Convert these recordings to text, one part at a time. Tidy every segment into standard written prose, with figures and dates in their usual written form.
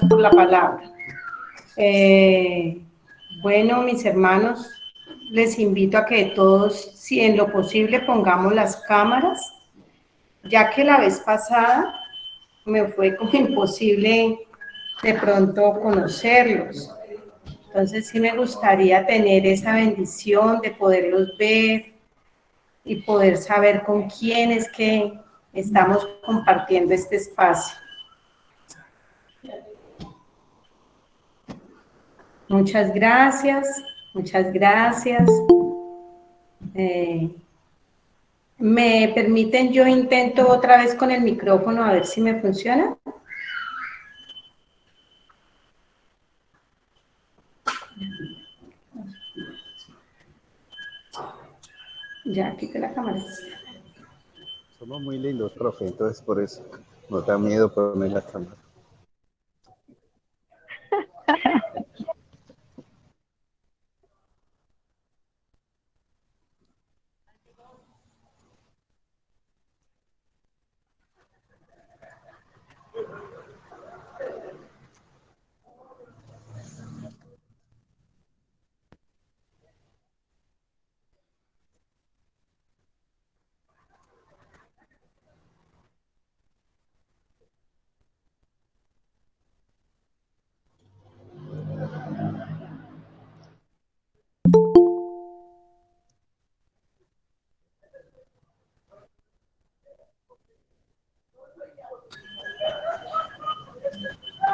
por la palabra. Bueno, mis hermanos, les invito a que todos, si en lo posible, pongamos las cámaras, ya que la vez pasada me fue como imposible de pronto conocerlos. Entonces sí me gustaría tener esa bendición de poderlos ver y poder saber con quién es que estamos compartiendo este espacio. Muchas gracias, muchas gracias. ¿Me permiten? Yo intento otra vez con el micrófono a ver si me funciona. Ya quité la cámara. Somos muy lindos, profe, entonces por eso nos da miedo poner la cámara.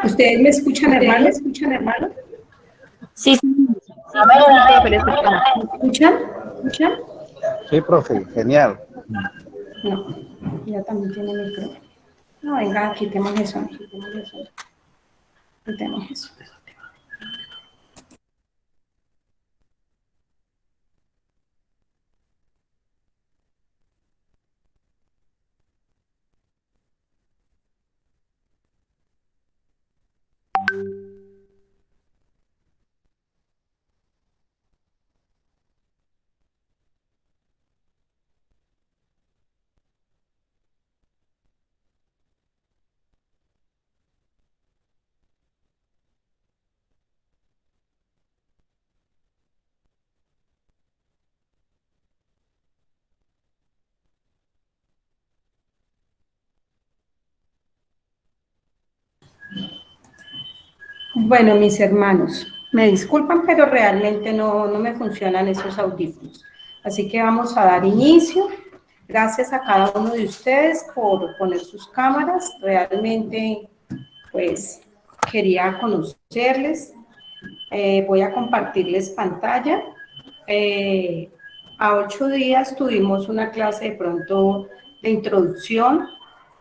¿Ustedes me escuchan, hermano? ¿Me escuchan, hermano? Sí, pero escuchamos. ¿Me escuchan? ¿Me escuchan? Sí, profe, genial. No, ya también tiene micrófono. No, venga, quitemos eso, quitemos eso. Bueno, mis hermanos, me disculpan, pero realmente no me funcionan esos audífonos. Así que vamos a dar inicio. Gracias a cada uno de ustedes por poner sus cámaras. Realmente, pues, quería conocerles. Voy a compartirles pantalla. A 8 días tuvimos una clase de pronto de introducción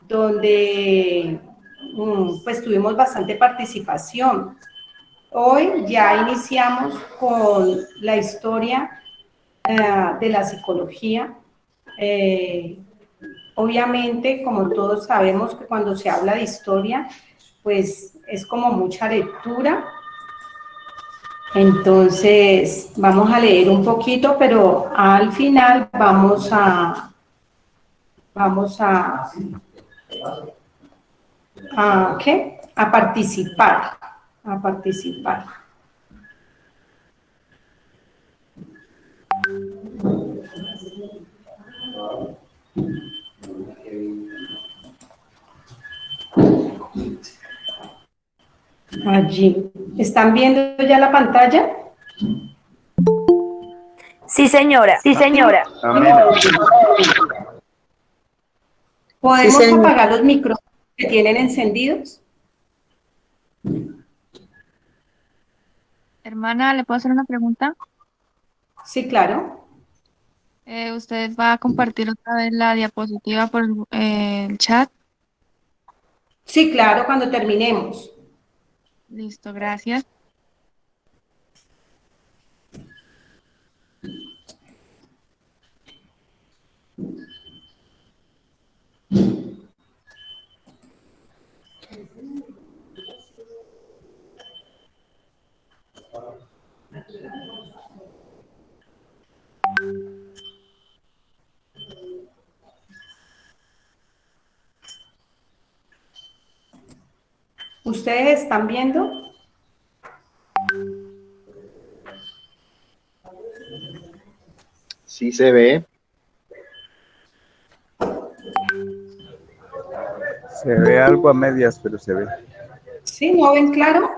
donde pues tuvimos bastante participación. Hoy ya iniciamos con la historia de la psicología. Obviamente, como todos sabemos que cuando se habla de historia, pues es como mucha lectura. Entonces, vamos a leer un poquito, pero al final ¿qué? A participar, a participar. Allí. ¿Están viendo ya la pantalla? Sí, señora. Sí, señora. Amén. ¿Podemos apagar los micrófonos que tienen encendidos? Hermana, ¿le puedo hacer una pregunta? Sí, claro. ¿Usted va a compartir otra vez la diapositiva por el chat? Sí, claro, cuando terminemos. Listo, gracias. ¿Ustedes están viendo? Sí se ve. Se ve algo a medias, pero se ve. ¿Sí? ¿No ven claro?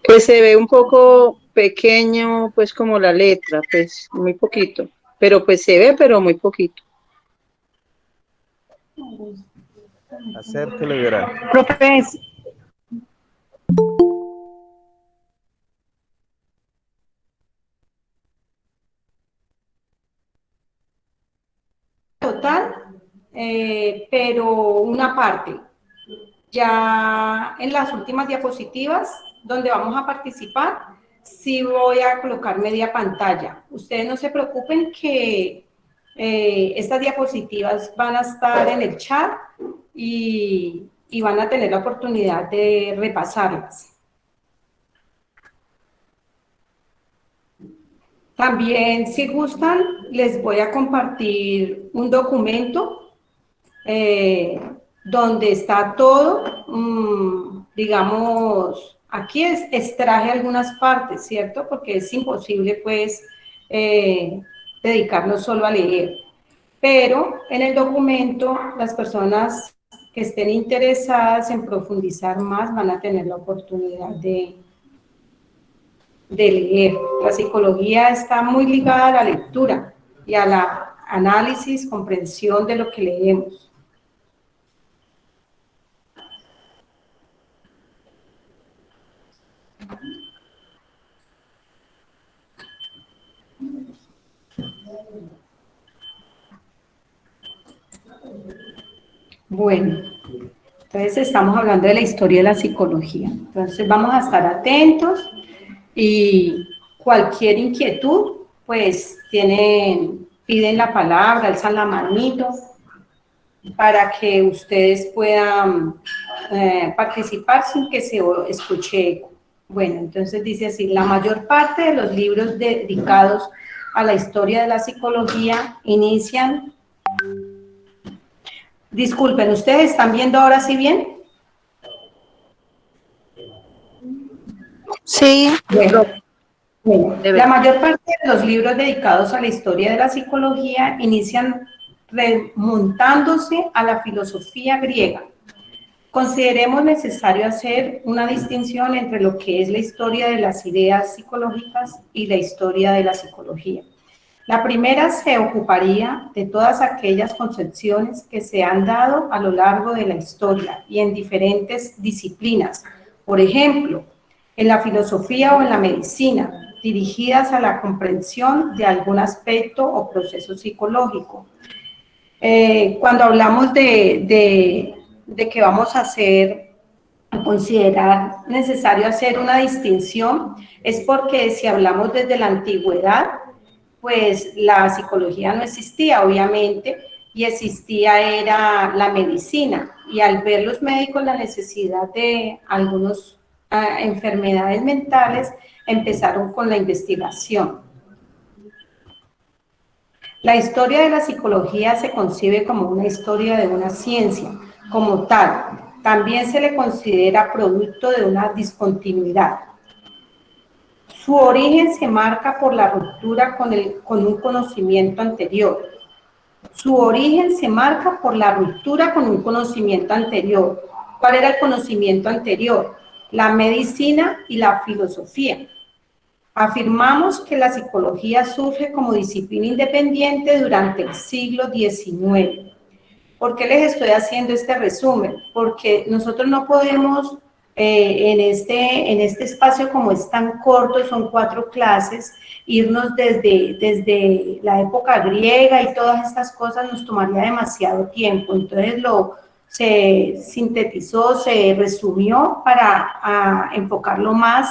Pues se ve un poco pequeño, pues como la letra, pues muy poquito. Pero pues se ve, pero muy poquito. Acérquelo y verá. Profe, Total, pero una parte. Ya en las últimas diapositivas donde vamos a participar, sí voy a colocar media pantalla. Ustedes no se preocupen que estas diapositivas van a estar en el chat y van a tener la oportunidad de repasarlas. También, si gustan, les voy a compartir un documento donde está todo, digamos, aquí extraje algunas partes, ¿cierto? Porque es imposible, pues, dedicarnos solo a leer. Pero en el documento, las personas que estén interesadas en profundizar más van a tener la oportunidad de leer. La psicología está muy ligada a la lectura y a la análisis, comprensión de lo que leemos. Bueno, entonces estamos hablando de la historia de la psicología. Entonces vamos a estar atentos y cualquier inquietud, pues piden la palabra, alzan la manito para que ustedes puedan participar sin que se escuche eco. Bueno, entonces dice así, la mayor parte de los libros dedicados a la historia de la psicología inician. Disculpen, ¿ustedes están viendo ahora sí bien? sí, Bueno, la mayor parte de los libros dedicados a la historia de la psicología inician remontándose a la filosofía griega. Consideremos necesario hacer una distinción entre lo que es la historia de las ideas psicológicas y la historia de la psicología. La primera se ocuparía de todas aquellas concepciones que se han dado a lo largo de la historia y en diferentes disciplinas. Por ejemplo, en la filosofía o en la medicina, dirigidas a la comprensión de algún aspecto o proceso psicológico. Cuando hablamos de que vamos a considerar necesario hacer una distinción, es porque si hablamos desde la antigüedad, pues la psicología no existía, obviamente, y era la medicina. Y al ver los médicos la necesidad de algunas enfermedades mentales, empezaron con la investigación. La historia de la psicología se concibe como una historia de una ciencia, como tal. También se le considera producto de una discontinuidad. Su origen se marca por la ruptura con un conocimiento anterior. Su origen se marca por la ruptura con un conocimiento anterior. ¿Cuál era el conocimiento anterior? La medicina y la filosofía. Afirmamos que la psicología surge como disciplina independiente durante el siglo XIX. ¿Por qué les estoy haciendo este resumen? Porque nosotros no podemos, en este espacio como es tan corto, son 4 clases, irnos desde la época griega y todas estas cosas nos tomaría demasiado tiempo. Entonces se sintetizó, se resumió para enfocarlo más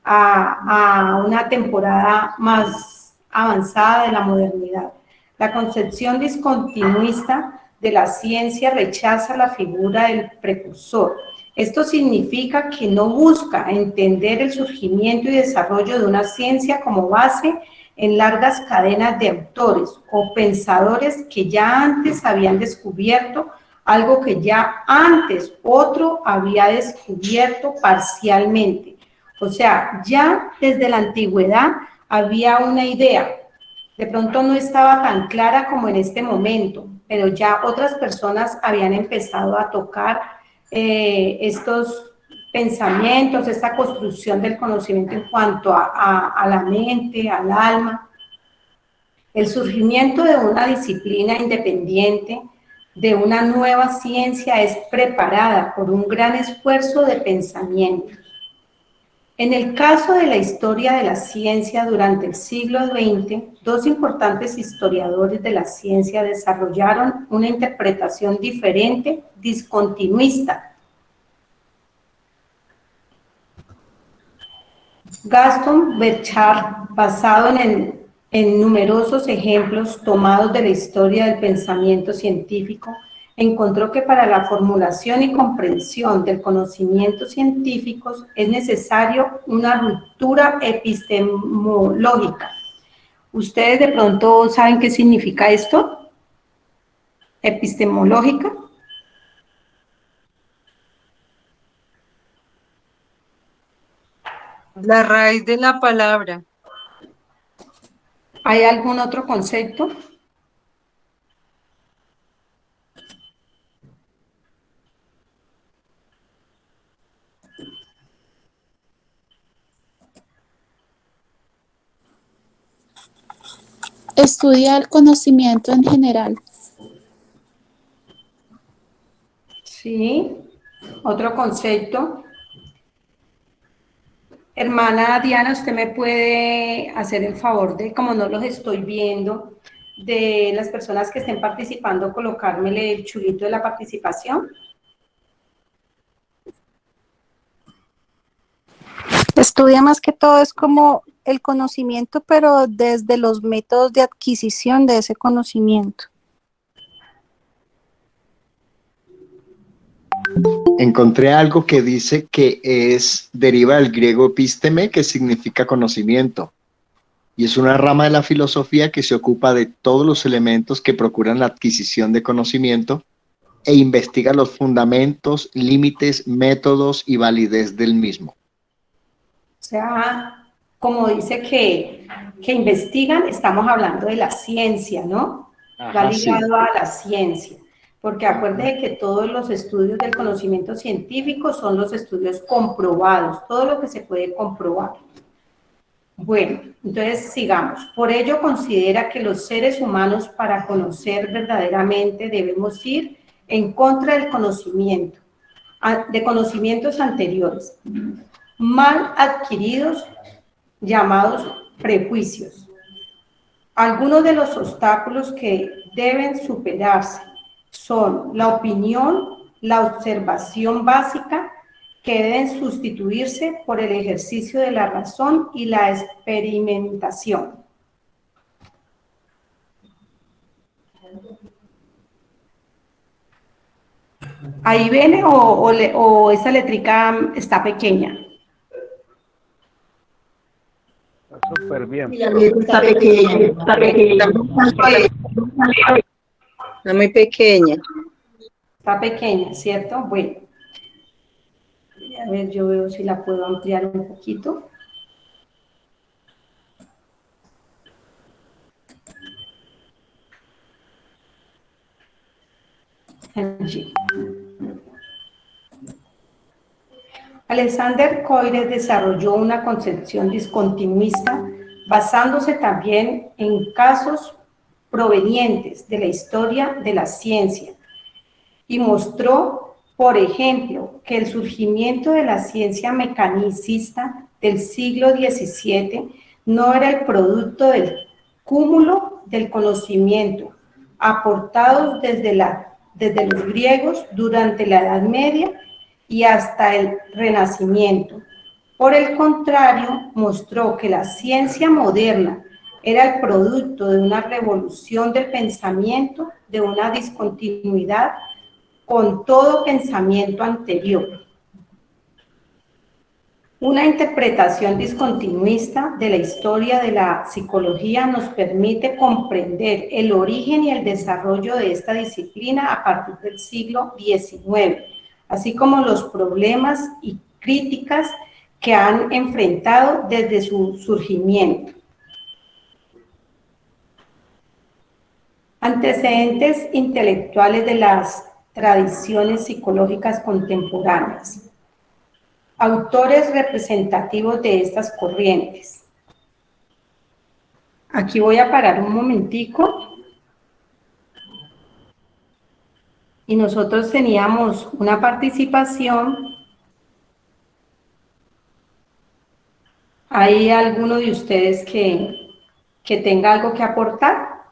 a una temporada más avanzada de la modernidad. La concepción discontinuista de la ciencia rechaza la figura del precursor. Esto significa que no busca entender el surgimiento y desarrollo de una ciencia como base en largas cadenas de autores o pensadores que ya antes habían descubierto algo que ya antes otro había descubierto parcialmente. O sea, ya desde la antigüedad había una idea. De pronto no estaba tan clara como en este momento, pero ya otras personas habían empezado a tocar estos pensamientos, esta construcción del conocimiento en cuanto a la mente, al alma. El surgimiento de una disciplina independiente, de una nueva ciencia, es preparada por un gran esfuerzo de pensamiento. En el caso de la historia de la ciencia durante el siglo XX, dos importantes historiadores de la ciencia desarrollaron una interpretación diferente, discontinuista. Gaston Bechard, basado en numerosos ejemplos tomados de la historia del pensamiento científico, encontró que para la formulación y comprensión del conocimiento científico es necesario una ruptura epistemológica. ¿Ustedes de pronto saben qué significa esto? ¿Epistemológica? La raíz de la palabra. ¿Hay algún otro concepto? Estudia el conocimiento en general. Sí, otro concepto. Hermana Diana, ¿usted me puede hacer el favor de, como no los estoy viendo, de las personas que estén participando, colocármele el chulito de la participación? Estudia más que todo es como el conocimiento, pero desde los métodos de adquisición de ese conocimiento. Encontré algo que dice que deriva del griego episteme, que significa conocimiento, y es una rama de la filosofía que se ocupa de todos los elementos que procuran la adquisición de conocimiento e investiga los fundamentos, límites, métodos y validez del mismo. O sea, como dice que investigan, estamos hablando de la ciencia, ¿no? Va ligado a la ciencia. Porque acuérdense que todos los estudios del conocimiento científico son los estudios comprobados, todo lo que se puede comprobar. Bueno, entonces sigamos. Por ello considera que los seres humanos, para conocer verdaderamente, debemos ir en contra del conocimiento, de conocimientos anteriores, mal adquiridos, llamados prejuicios. Algunos de los obstáculos que deben superarse son la opinión, la observación básica, que deben sustituirse por el ejercicio de la razón y la experimentación. ¿Ahí viene o esa letrica está pequeña? Está súper bien. Está pequeña, está pequeña. Está muy pequeña. Está pequeña, ¿cierto? Bueno. A ver, yo veo si la puedo ampliar un poquito. Allí. Alexander Coires desarrolló una concepción discontinuista basándose también en casos provenientes de la historia de la ciencia y mostró, por ejemplo, que el surgimiento de la ciencia mecanicista del siglo XVII no era el producto del cúmulo del conocimiento aportados desde los griegos durante la Edad Media y hasta el Renacimiento. Por el contrario, mostró que la ciencia moderna era el producto de una revolución del pensamiento, de una discontinuidad con todo pensamiento anterior. Una interpretación discontinuista de la historia de la psicología nos permite comprender el origen y el desarrollo de esta disciplina a partir del siglo XIX, así como los problemas y críticas que han enfrentado desde su surgimiento. Antecedentes intelectuales de las tradiciones psicológicas contemporáneas. Autores representativos de estas corrientes. Aquí voy a parar un momentico. Y nosotros teníamos una participación. ¿Hay alguno de ustedes que tenga algo que aportar?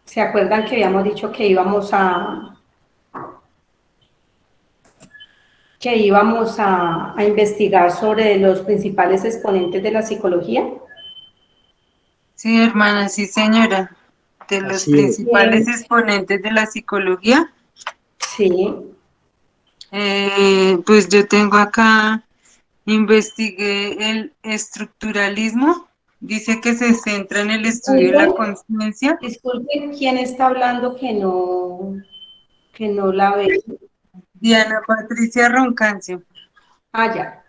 ¿Se acuerdan que habíamos dicho que íbamos a investigar sobre los principales exponentes de la psicología? Sí, hermana, sí, señora. De los Así es. principales exponentes de la psicología, Sí. pues yo tengo acá, investigué el estructuralismo. Dice que se centra en el estudio de la conciencia. Disculpen, ¿quién está hablando que no la ve? Diana Patricia Roncancio. Ah, ya.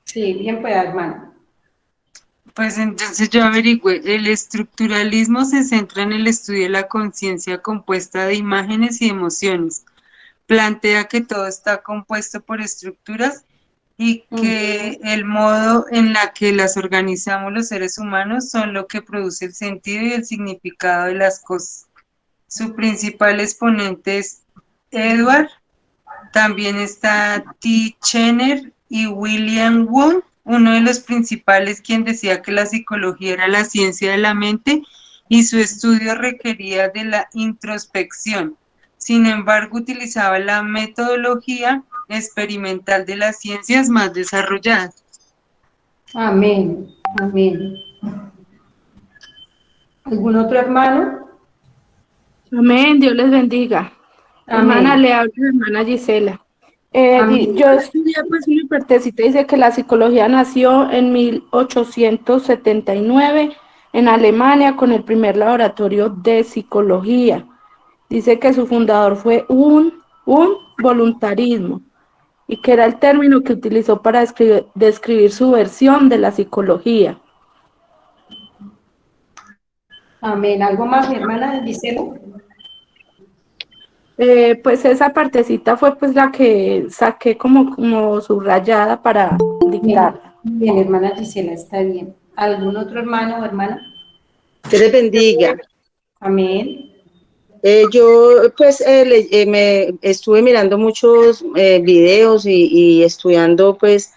Sí, bien pueda, hermano. Pues entonces yo averigüé, el estructuralismo se centra en el estudio de la conciencia compuesta de imágenes y emociones. Plantea que todo está compuesto por estructuras y que el modo en la que las organizamos los seres humanos son lo que produce el sentido y el significado de las cosas. Su principal exponente es Edward, también está T. Cheney y William Wundt, uno de los principales, quien decía que la psicología era la ciencia de la mente y su estudio requería de la introspección. Sin embargo, utilizaba la metodología experimental de las ciencias más desarrolladas. Amén, amén. ¿Algún otro hermano? Amén, Dios les bendiga. Amén. Hermana, le hablo a hermana Gisela. Amén. Yo estudié pues mi partecita, dice que la psicología nació en 1879 en Alemania con el primer laboratorio de psicología. Dice que su fundador fue un voluntarismo y que era el término que utilizó para describir su versión de la psicología. Amén. ¿Algo más, mi hermana Gisela? Pues esa partecita fue pues la que saqué como subrayada para dictar. Bien, hermana Gisela, está bien. ¿Algún otro hermano o hermana? Que les bendiga. Amén. Yo pues me estuve mirando muchos videos y estudiando pues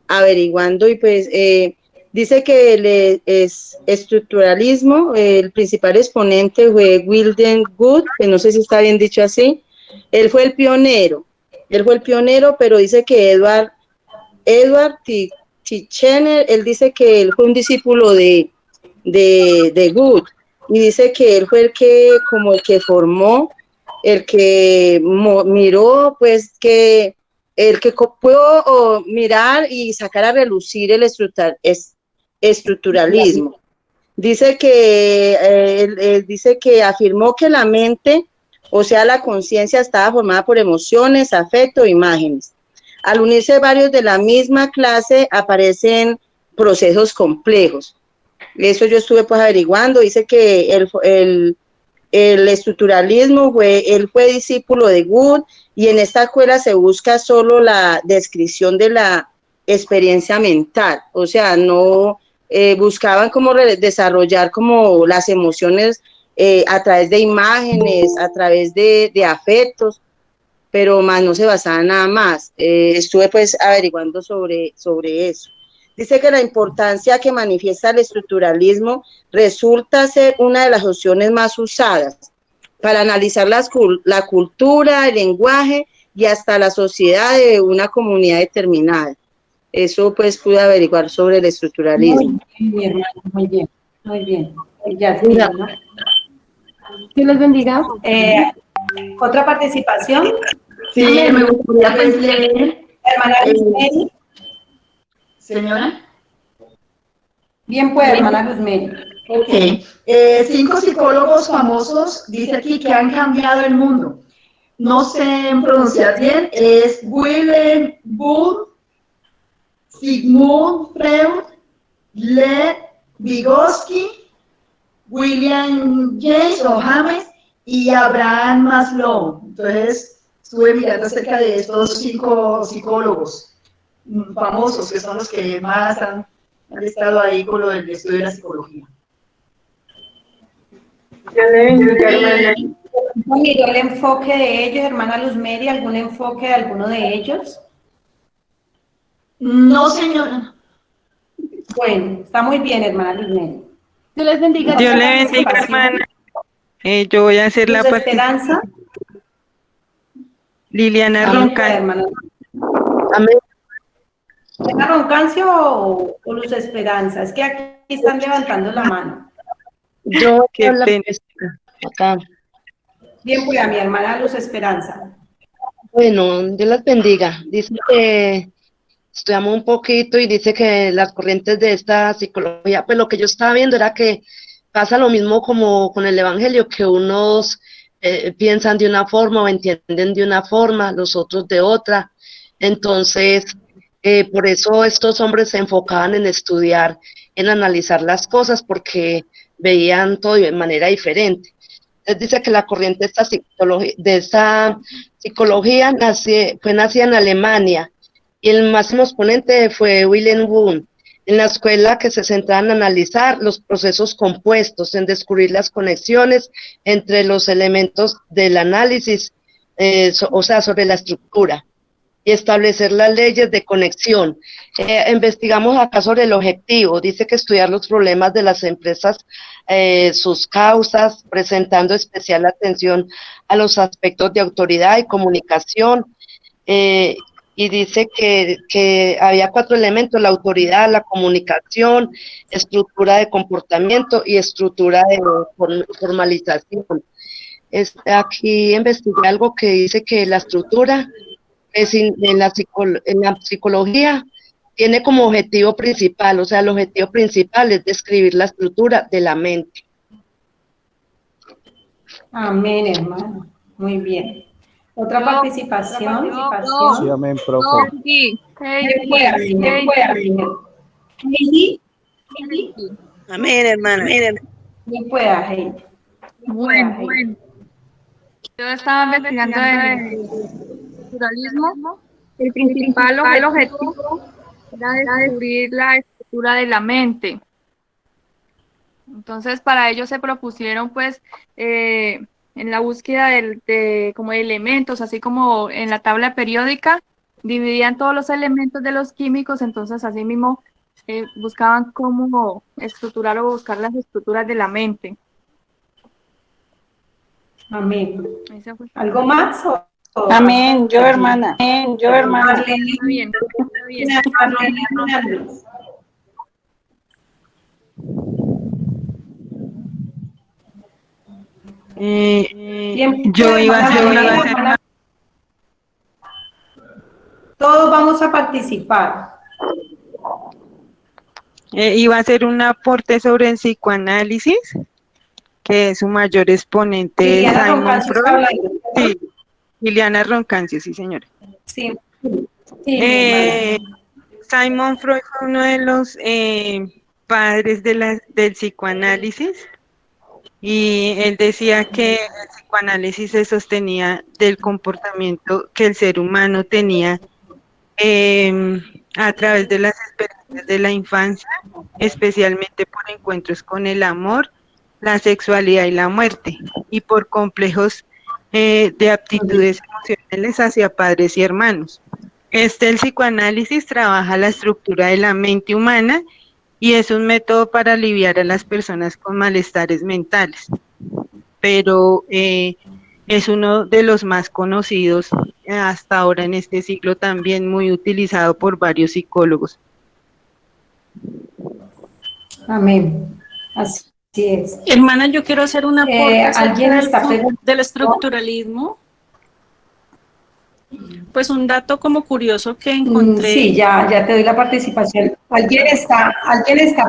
averiguando y pues dice que es estructuralismo, el principal exponente fue William Wood, que no sé si está bien dicho así. Él fue el pionero, pero dice que Edward Titchener, él dice que él fue un discípulo de Wood, y dice que él fue el que formó, el que miró, pues que el que pudo mirar y sacar a relucir el estructuralismo. Dice que él dice que afirmó que la mente, o sea, la conciencia, estaba formada por emociones, afecto e imágenes. Al unirse varios de la misma clase, aparecen procesos complejos. Eso yo estuve pues averiguando. Dice que el estructuralismo él fue discípulo de Wood, y en esta escuela se busca solo la descripción de la experiencia mental, o sea, no buscaban como desarrollar como las emociones a través de imágenes, a través de afectos, pero más no se basaba en nada más. Estuve pues averiguando sobre eso. Dice que la importancia que manifiesta el estructuralismo resulta ser una de las opciones más usadas para analizar la cultura, el lenguaje y hasta la sociedad de una comunidad determinada. Eso pues pude averiguar sobre el estructuralismo. Muy bien, hermano, muy bien, muy bien. Ya, ¿no? Dios les bendiga. ¿Otra participación? Sí, me gustaría pues leer. Hermana Luzmeri. Señora. Bien, pues, hermana Luzmeri. Ok. 5 psicólogos famosos, dice aquí, que han cambiado el mundo. No sé pronunciar bien, es Willem Bull, Sigmund Freud, Lev Vygotsky, William James o James y Abraham Maslow. Entonces, estuve mirando acerca de estos 5 psicólogos famosos, que son los que más han estado ahí con lo del estudio de la psicología. ¿Miró el enfoque de ellos, hermana Luzmeri? ¿Algún enfoque de alguno de ellos? No, señora. Bueno, está muy bien, hermana Luzmeri. Dios les bendiga. Dios le bendiga, hermana. Yo voy a hacer la Luz Esperanza. Liliana Amén, Roncal. hermana. Amén. ¿Liliana Roncancio o Luz Esperanza? Es que aquí están levantando la mano. Yo Qué pena. acá. Bien, pues a mi hermana Luz Esperanza. Bueno, Dios las bendiga. Dice que estudiamos un poquito y dice que las corrientes de esta psicología, pues lo que yo estaba viendo era que pasa lo mismo como con el evangelio, que unos piensan de una forma o entienden de una forma, los otros de otra. Entonces, por eso estos hombres se enfocaban en estudiar, en analizar las cosas, porque veían todo de manera diferente. Entonces dice que la corriente de esta psicología fue nacida en Alemania, y el máximo exponente fue Wilhelm Wundt, en la escuela que se centraba en analizar los procesos compuestos, en descubrir las conexiones entre los elementos del análisis, o sea, sobre la estructura, y establecer las leyes de conexión. Investigamos acá sobre el objetivo, dice que estudiar los problemas de las empresas, sus causas, presentando especial atención a los aspectos de autoridad y comunicación, y dice que había 4 elementos: la autoridad, la comunicación, estructura de comportamiento y estructura de formalización. Aquí investigué algo que dice que la estructura en la psicología tiene como objetivo principal, o sea, el objetivo principal es describir la estructura de la mente. Amén, hermano. Muy bien. ¿Otra participación? Sí, amén, profe. Sí, Amén, hermana. Bien pueda, Heidi. bueno. Yo estaba investigando el naturalismo. El principal objetivo era descubrir la estructura de la mente. Entonces, para ello se propusieron, pues, en la búsqueda de como de elementos, así como en la tabla periódica, dividían todos los elementos de los químicos, entonces así mismo buscaban cómo estructurar o buscar las estructuras de la mente. Amén. Ese fue. ¿Algo más? Amén, yo hermana. Marlene, Está bien. Marlene Hernández. Yo iba a hacer una... Todos vamos a participar. iba a hacer un aporte sobre el psicoanálisis, que su mayor exponente es Liliana Simon Roncancio está Freud. hablando. Sí, Liliana Roncancio, sí, señora. Sí, mi hermana. Simon Freud fue uno de los padres del psicoanálisis, y él decía que el psicoanálisis se sostenía del comportamiento que el ser humano tenía a través de las experiencias de la infancia, especialmente por encuentros con el amor, la sexualidad y la muerte, y por complejos de aptitudes emocionales hacia padres y hermanos. El psicoanálisis trabaja la estructura de la mente humana y es un método para aliviar a las personas con malestares mentales, pero es uno de los más conocidos hasta ahora en este siglo, también muy utilizado por varios psicólogos. Amén. Así Sí es. Hermana, yo quiero hacer un aporte ¿Alguien está del estructuralismo. Pues un dato como curioso que encontré. Sí, ya te doy la participación. Alguien está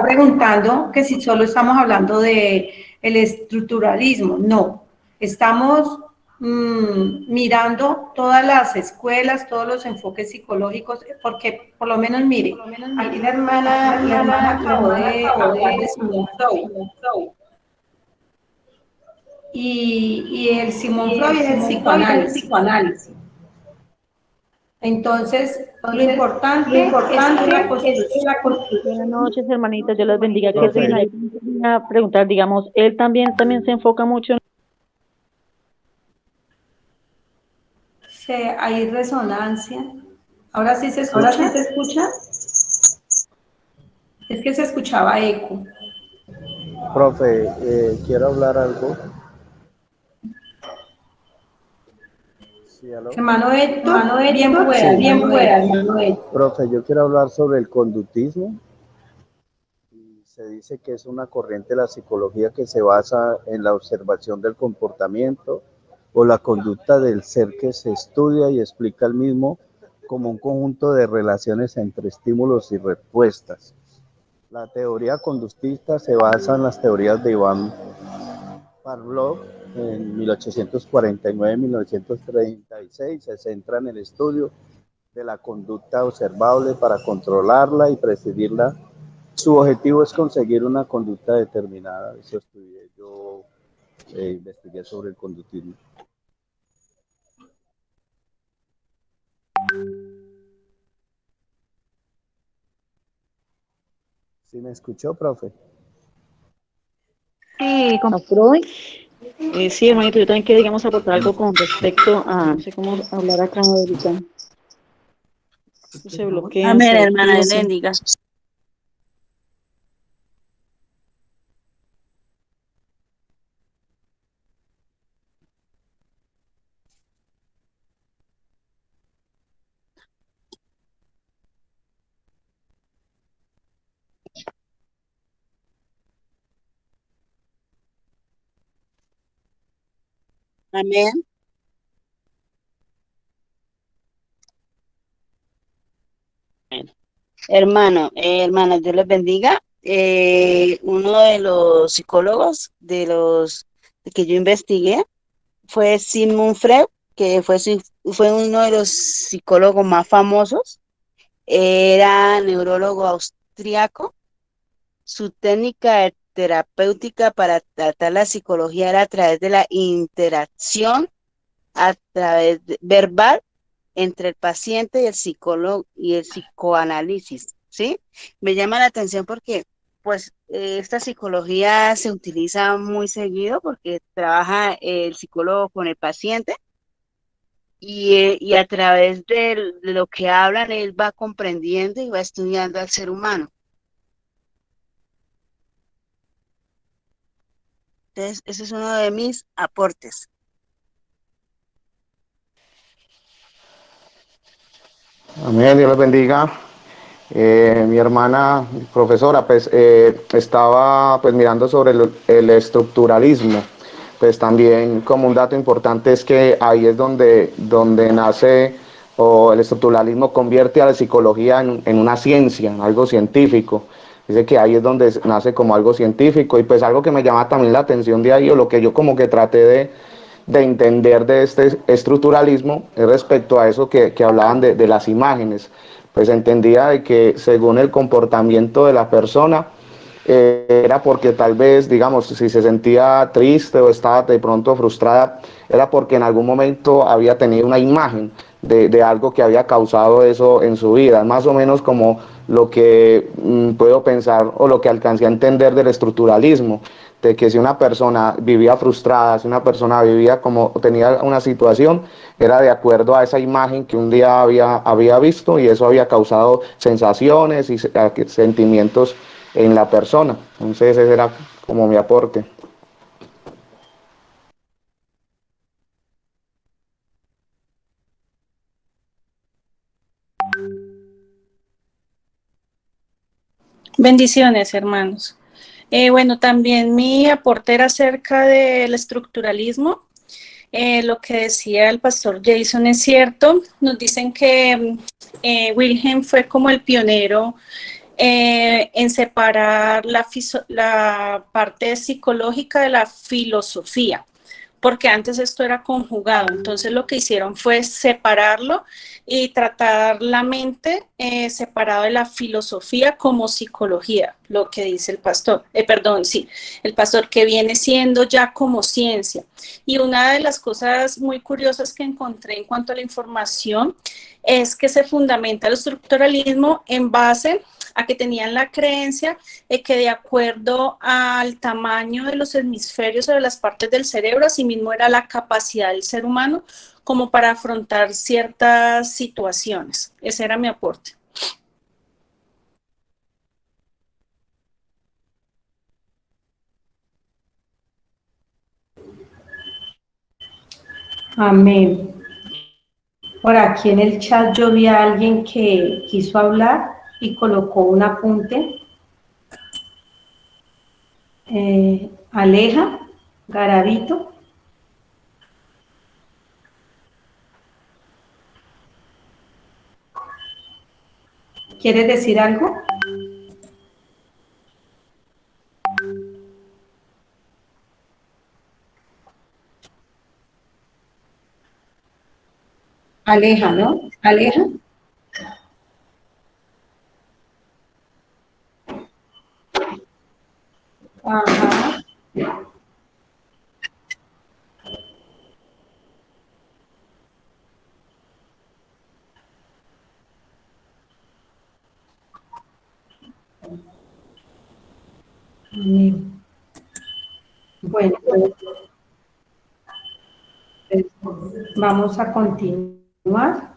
preguntando que si solo estamos hablando de el estructuralismo. No, estamos mirando todas las escuelas, todos los enfoques psicológicos, porque por lo menos mire, aquí la hermana acabó de hablar de Sigmund Freud. Y el Sigmund Freud es el psicoanálisis. Entonces, lo importante es que la construcción. Buenas noches, hermanitas, Dios las bendiga. Qué pena, yo quería preguntar, digamos, él también se enfoca mucho en... Hay resonancia. ¿Ahora sí se escucha? Es que se escuchaba eco. Profe, quiero hablar algo. Sí, ¿aló? Hermano Héctor, bien pueda, hermano Héctor. Profe, yo quiero hablar sobre el conductismo. Y se dice que es una corriente de la psicología que se basa en la observación del comportamiento o la conducta del ser que se estudia y explica el mismo como un conjunto de relaciones entre estímulos y respuestas. La teoría conductista se basa en las teorías de Iván Pavlov en 1849-1936. Se centra en el estudio de la conducta observable para controlarla y presidirla. Su objetivo es conseguir una conducta determinada. Eso estudié yo, investigué sobre el conductismo. ¿Sí me escuchó, profe? Sí, con Freud. Sí, hermanito, yo también quiero, digamos, aportar algo con respecto a, no sé cómo hablar acá ahorita. Se bloquea. Amén, hermana, Dios le bendiga. Amén. Hermana, Dios les bendiga. Uno de los psicólogos que yo investigué fue Sigmund Freud, que fue uno de los psicólogos más famosos. Era neurólogo austriaco. Su técnica terapéutica para tratar la psicología era a través de la interacción verbal entre el paciente y el psicólogo y el psicoanálisis, ¿sí? Me llama la atención porque, pues, esta psicología se utiliza muy seguido porque trabaja el psicólogo con el paciente y a través de lo que hablan, él va comprendiendo y va estudiando al ser humano. Entonces, ese es uno de mis aportes. Amén, Dios les bendiga. Mi hermana profesora, pues estaba pues mirando sobre el estructuralismo. Pues también como un dato importante es que ahí es donde nace, o el estructuralismo convierte a la psicología en una ciencia, en algo científico. Dice que ahí es donde nace como algo científico, y pues algo que me llama también la atención de ahí, o lo que yo como que traté de entender de este estructuralismo, es respecto a eso que hablaban de las imágenes. Pues entendía de que según el comportamiento de la persona, era porque tal vez, digamos, si se sentía triste o estaba de pronto frustrada, era porque en algún momento había tenido una imagen de algo que había causado eso en su vida. Más o menos como lo que puedo pensar, o lo que alcancé a entender del estructuralismo, de que si una persona vivía frustrada, si una persona vivía como tenía una situación, era de acuerdo a esa imagen que un día había visto, y eso había causado sensaciones y sentimientos en la persona. Entonces ese era como mi aporte. Bendiciones, hermanos. Bueno, también mi aporte era acerca del estructuralismo. Lo que decía el pastor Jason es cierto. Nos dicen que Wilhelm fue como el pionero en separar la parte psicológica de la filosofía, porque antes esto era conjugado. Entonces lo que hicieron fue separarlo y tratar la mente separado de la filosofía como psicología, lo que dice el pastor, el pastor, que viene siendo ya como ciencia. Y una de las cosas muy curiosas que encontré en cuanto a la información es que se fundamenta el estructuralismo en base a que tenían la creencia de que de acuerdo al tamaño de los hemisferios o de las partes del cerebro, asimismo era la capacidad del ser humano como para afrontar ciertas situaciones. Ese era mi aporte. Amén. Por aquí en el chat yo vi a alguien que quiso hablar y colocó un apunte. Aleja Garavito. ¿Quieres decir algo? Aleja, ¿no? Aleja. Ajá. Bueno, pues, vamos a continuar.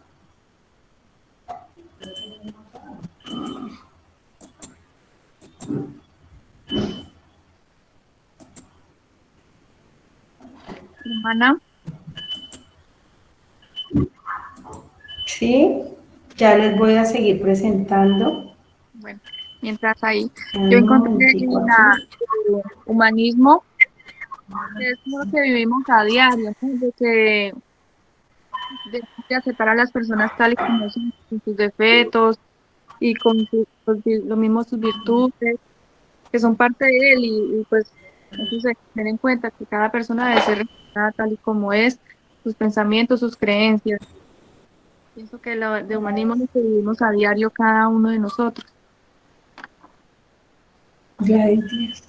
Hermana. Sí, ya les voy a seguir presentando. Bueno, mientras ahí, yo encontré en la humanismo, que es lo que vivimos a diario, ¿no? De aceptar a las personas tal y como son, con sus defectos y con lo mismo sus virtudes, que son parte de él, y pues entonces tener en cuenta que cada persona debe ser respetada tal y como es, sus pensamientos, sus creencias. Pienso que lo de humanismo es lo que vivimos a diario cada uno de nosotros. Gladys.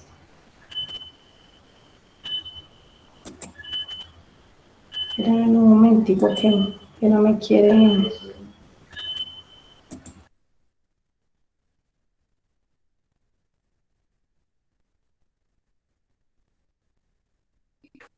Esperen un momentico que no me quieren.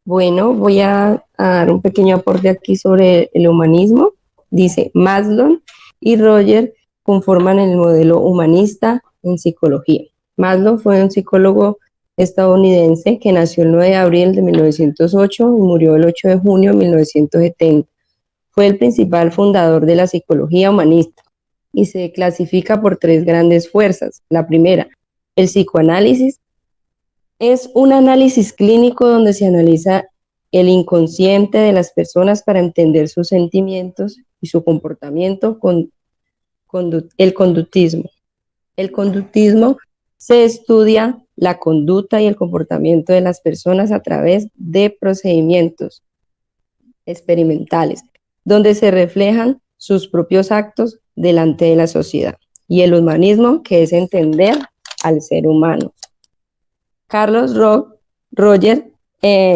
Bueno, voy a dar un pequeño aporte aquí sobre el humanismo. Dice, Maslow y Roger conforman el modelo humanista en psicología. Maslow fue un psicólogo estadounidense que nació el 9 de abril de 1908 y murió el 8 de junio de 1970. Fue el principal fundador de la psicología humanista y se clasifica por tres grandes fuerzas. La primera, el psicoanálisis. Es un análisis clínico donde se analiza el inconsciente de las personas para entender sus sentimientos y su comportamiento con el conductismo. El conductismo se estudia la conducta y el comportamiento de las personas a través de procedimientos experimentales, donde se reflejan sus propios actos delante de la sociedad. Y el humanismo, que es entender al ser humano. Carlos Roger,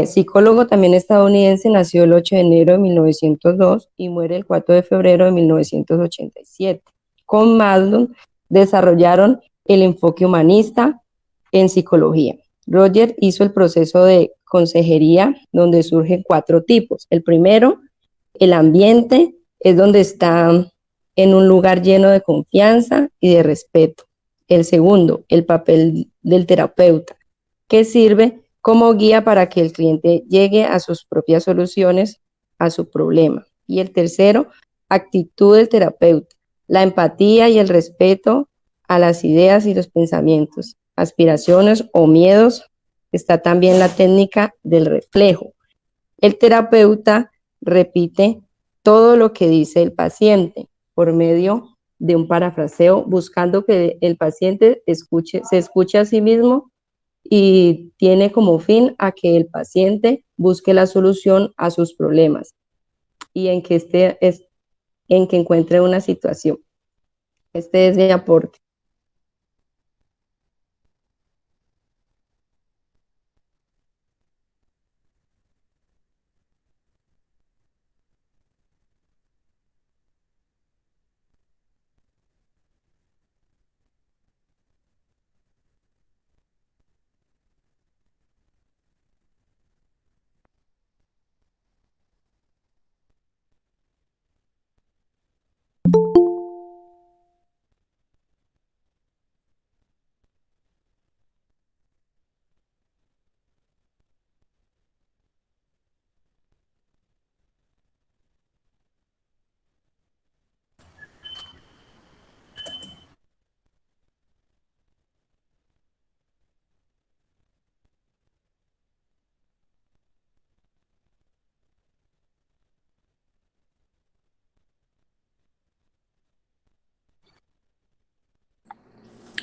psicólogo también estadounidense, nació el 8 de enero de 1902 y muere el 4 de febrero de 1987. Con Maslow desarrollaron el enfoque humanista en psicología. Roger hizo el proceso de consejería donde surgen 4 tipos. El primero, el ambiente, es donde está en un lugar lleno de confianza y de respeto. El segundo, el papel del terapeuta, que sirve como guía para que el cliente llegue a sus propias soluciones a su problema. Y el tercero, actitud del terapeuta, la empatía y el respeto a las ideas y los pensamientos. aspiraciones o miedos. Está también la técnica del reflejo. El terapeuta repite todo lo que dice el paciente por medio de un parafraseo, buscando que el paciente se escuche a sí mismo y tiene como fin a que el paciente busque la solución a sus problemas y en que encuentre una situación. Este es mi aporte.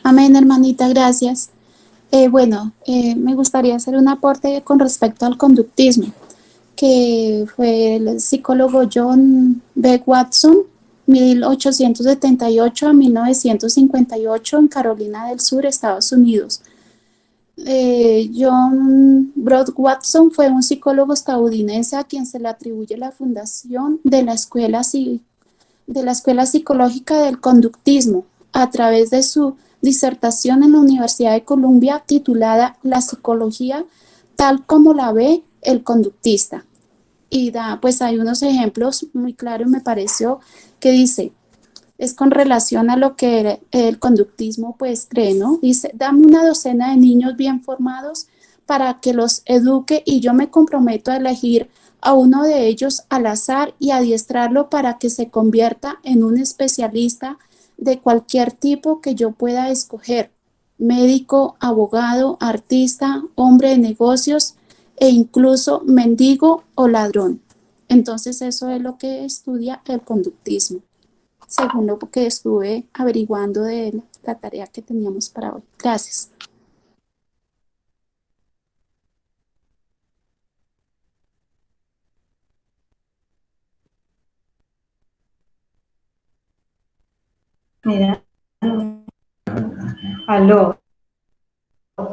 Amén, hermanita, gracias. Me gustaría hacer un aporte con respecto al conductismo, que fue el psicólogo John B. Watson, 1878 a 1958 en Carolina del Sur, Estados Unidos. John Broad Watson fue un psicólogo estadounidense a quien se le atribuye la fundación de la Escuela Psicológica del Conductismo a través de su disertación en la Universidad de Columbia titulada La psicología tal como la ve el conductista. Y pues hay unos ejemplos muy claros, me pareció, que dice, es con relación a lo que el conductismo pues cree, ¿no? Dice, dame una docena de niños bien formados para que los eduque y yo me comprometo a elegir a uno de ellos al azar y adiestrarlo para que se convierta en un especialista de cualquier tipo que yo pueda escoger, médico, abogado, artista, hombre de negocios e incluso mendigo o ladrón. Entonces eso es lo que estudia el conductismo, según lo que estuve averiguando de la tarea que teníamos para hoy. Gracias. Mira, aló.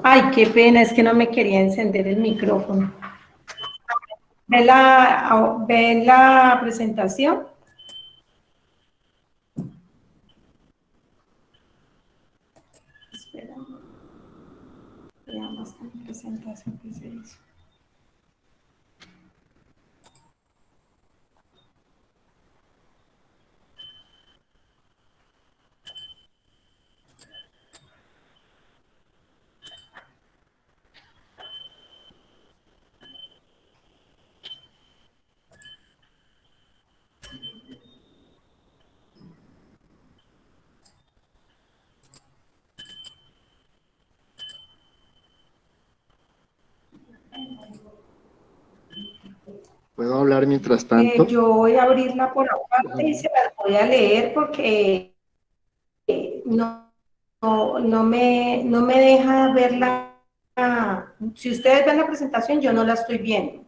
Ay, qué pena, es que no me quería encender el micrófono. ¿Ve la presentación? Espera. Veamos la presentación que se hizo. ¿Puedo hablar mientras tanto? Yo voy a abrirla por aparte y se las voy a leer porque no, no me deja verla. Si ustedes ven la presentación, yo no la estoy viendo.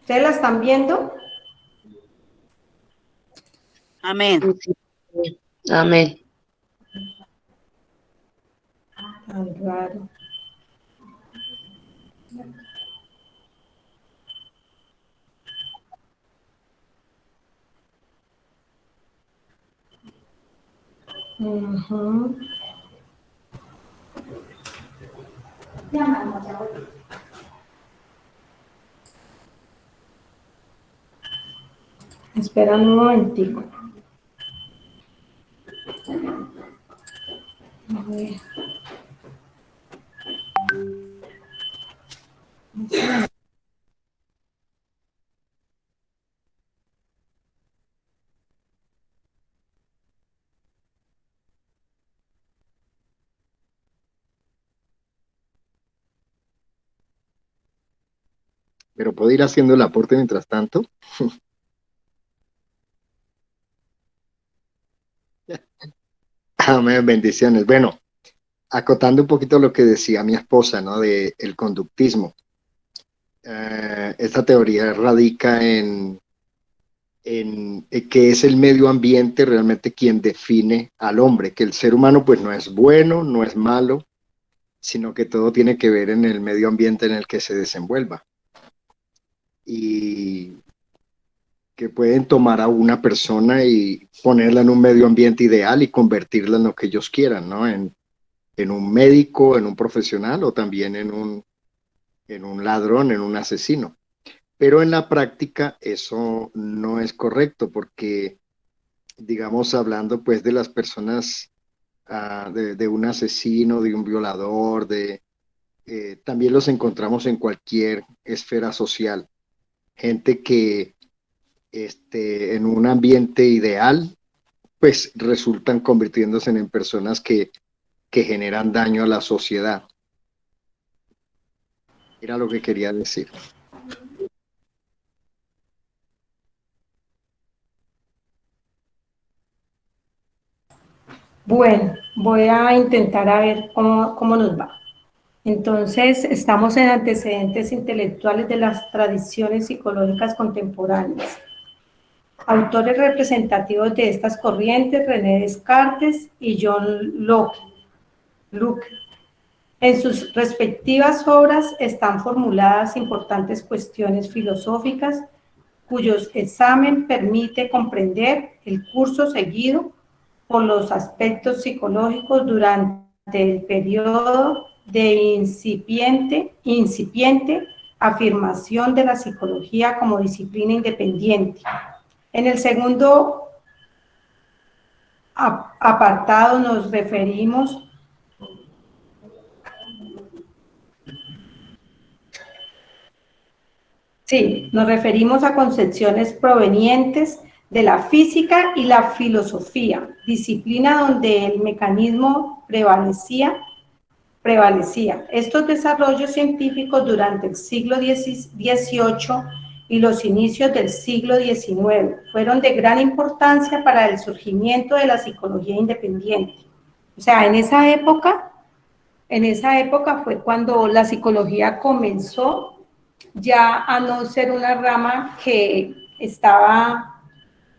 ¿Ustedes la están viendo? Amén. Amén. Tan raro. Ujú. Espera un momentico. A ver. pero puedo ir haciendo el aporte mientras tanto. Amén, bendiciones. Bueno, acotando un poquito lo que decía mi esposa, ¿no? De el conductismo. Esta teoría radica en que es el medio ambiente realmente quien define al hombre, que el ser humano pues no es bueno, no es malo, sino que todo tiene que ver en el medio ambiente en el que se desenvuelva. Y que pueden tomar a una persona y ponerla en un medio ambiente ideal y convertirla en lo que ellos quieran, ¿no? En un médico, en un profesional o también en un ladrón, en un asesino. Pero en la práctica eso no es correcto porque, digamos, hablando pues de las personas, de un asesino, de un violador, también los encontramos en cualquier esfera social. Gente que en un ambiente ideal, pues resultan convirtiéndose en personas que generan daño a la sociedad. Era lo que quería decir. Bueno, voy a intentar a ver cómo nos va. Entonces, estamos en antecedentes intelectuales de las tradiciones psicológicas contemporáneas. Autores representativos de estas corrientes, René Descartes y John Locke. En sus respectivas obras están formuladas importantes cuestiones filosóficas cuyos examen permite comprender el curso seguido por los aspectos psicológicos durante el periodo de incipiente afirmación de la psicología como disciplina independiente. En el segundo apartado nos referimos a concepciones provenientes de la física y la filosofía, disciplina donde el mecanismo prevalecía. Estos desarrollos científicos durante el siglo XVIII y los inicios del siglo XIX fueron de gran importancia para el surgimiento de la psicología independiente. O sea, en esa época fue cuando la psicología comenzó ya a no ser una rama que estaba,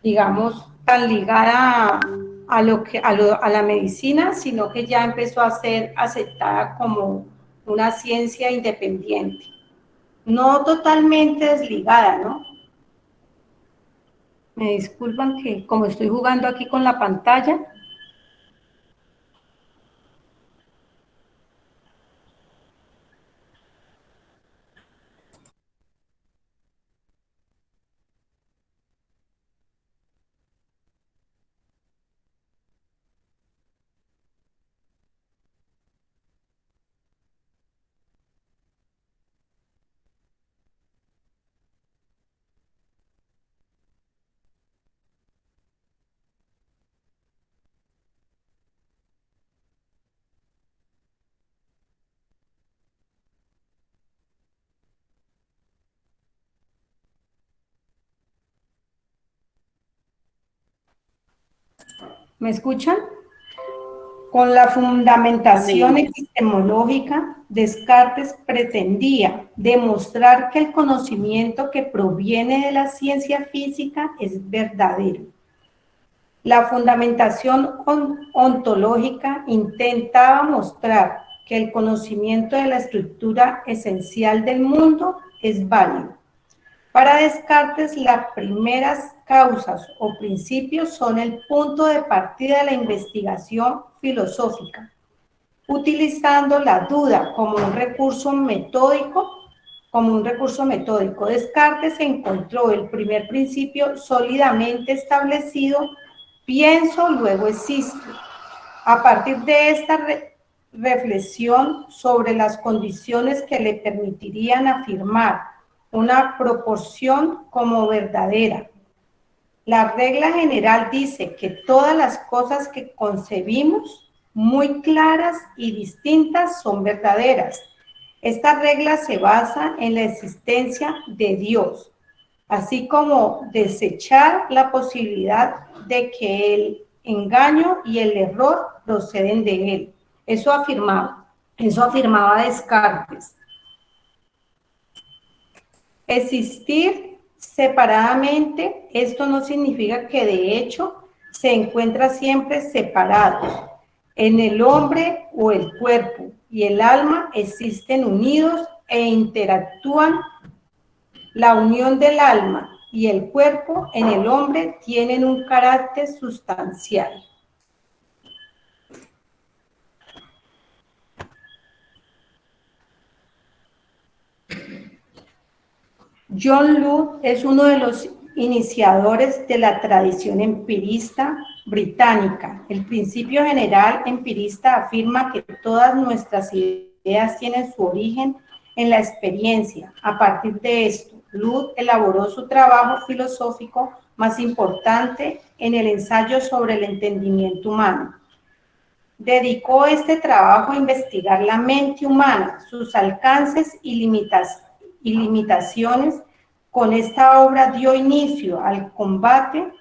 digamos, tan ligada a la medicina, sino que ya empezó a ser aceptada como una ciencia independiente. No totalmente desligada, ¿no? Me disculpan que como estoy jugando aquí con la pantalla. ¿Me escuchan? Con la fundamentación epistemológica, Descartes pretendía demostrar que el conocimiento que proviene de la ciencia física es verdadero. La fundamentación ontológica intentaba mostrar que el conocimiento de la estructura esencial del mundo es válido. Para Descartes, las primeras causas o principios son el punto de partida de la investigación filosófica, utilizando la duda como un recurso metódico. Descartes encontró el primer principio sólidamente establecido: pienso, luego existo. A partir de esta reflexión sobre las condiciones que le permitirían afirmar una proporción como verdadera. La regla general dice que todas las cosas que concebimos, muy claras y distintas, son verdaderas. Esta regla se basa en la existencia de Dios, así como desechar la posibilidad de que el engaño y el error proceden de él. Eso afirmaba Descartes. Existir separadamente, esto no significa que de hecho se encuentra siempre separados. En el hombre o el cuerpo y el alma existen unidos e interactúan. La unión del alma y el cuerpo en el hombre tienen un carácter sustancial. John Locke es uno de los iniciadores de la tradición empirista británica. El principio general empirista afirma que todas nuestras ideas tienen su origen en la experiencia. A partir de esto, Locke elaboró su trabajo filosófico más importante en el ensayo sobre el entendimiento humano. Dedicó este trabajo a investigar la mente humana, sus alcances y limitaciones. Con esta obra dio inicio al combate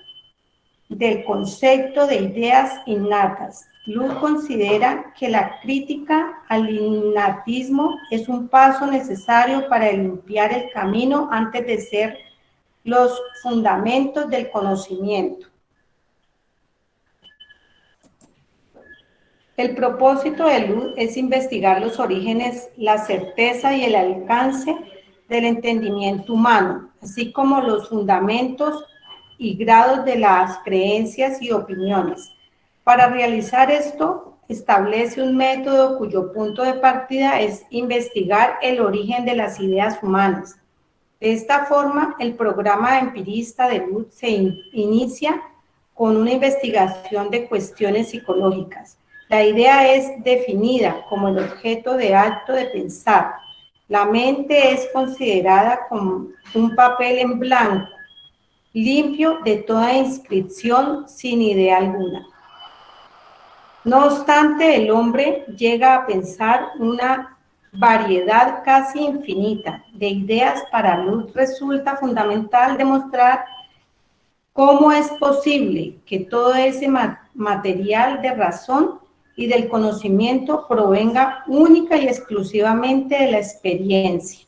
del concepto de ideas innatas. Locke considera que la crítica al innatismo es un paso necesario para limpiar el camino antes de ser los fundamentos del conocimiento. El propósito de Locke es investigar los orígenes, la certeza y el alcance del entendimiento humano, así como los fundamentos y grados de las creencias y opiniones. Para realizar esto, establece un método cuyo punto de partida es investigar el origen de las ideas humanas. De esta forma, el programa empirista de Locke se inicia con una investigación de cuestiones psicológicas. La idea es definida como el objeto de acto de pensar. La mente es considerada como un papel en blanco, limpio de toda inscripción, sin idea alguna. No obstante, el hombre llega a pensar una variedad casi infinita de ideas. Para Locke resulta fundamental demostrar cómo es posible que todo ese material de razón y del conocimiento provenga única y exclusivamente de la experiencia.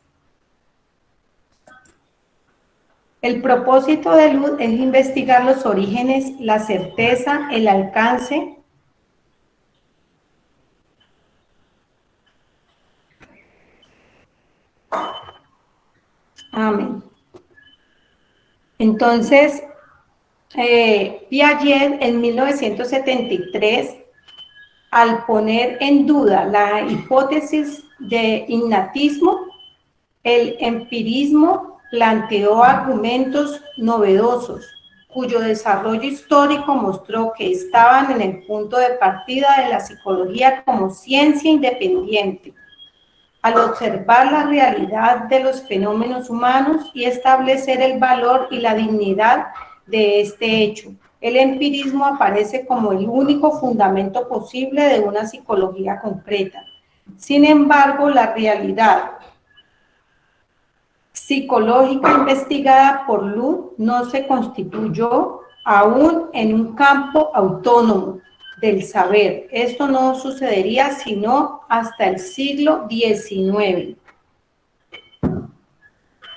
El propósito de Locke es investigar los orígenes, la certeza, el alcance Amén. Entonces, Piaget en 1973, al poner en duda la hipótesis de innatismo, el empirismo planteó argumentos novedosos, cuyo desarrollo histórico mostró que estaban en el punto de partida de la psicología como ciencia independiente, al observar la realidad de los fenómenos humanos y establecer el valor y la dignidad de este hecho. El empirismo aparece como el único fundamento posible de una psicología concreta. Sin embargo, la realidad psicológica investigada por Locke no se constituyó aún en un campo autónomo del saber. Esto no sucedería sino hasta el siglo XIX.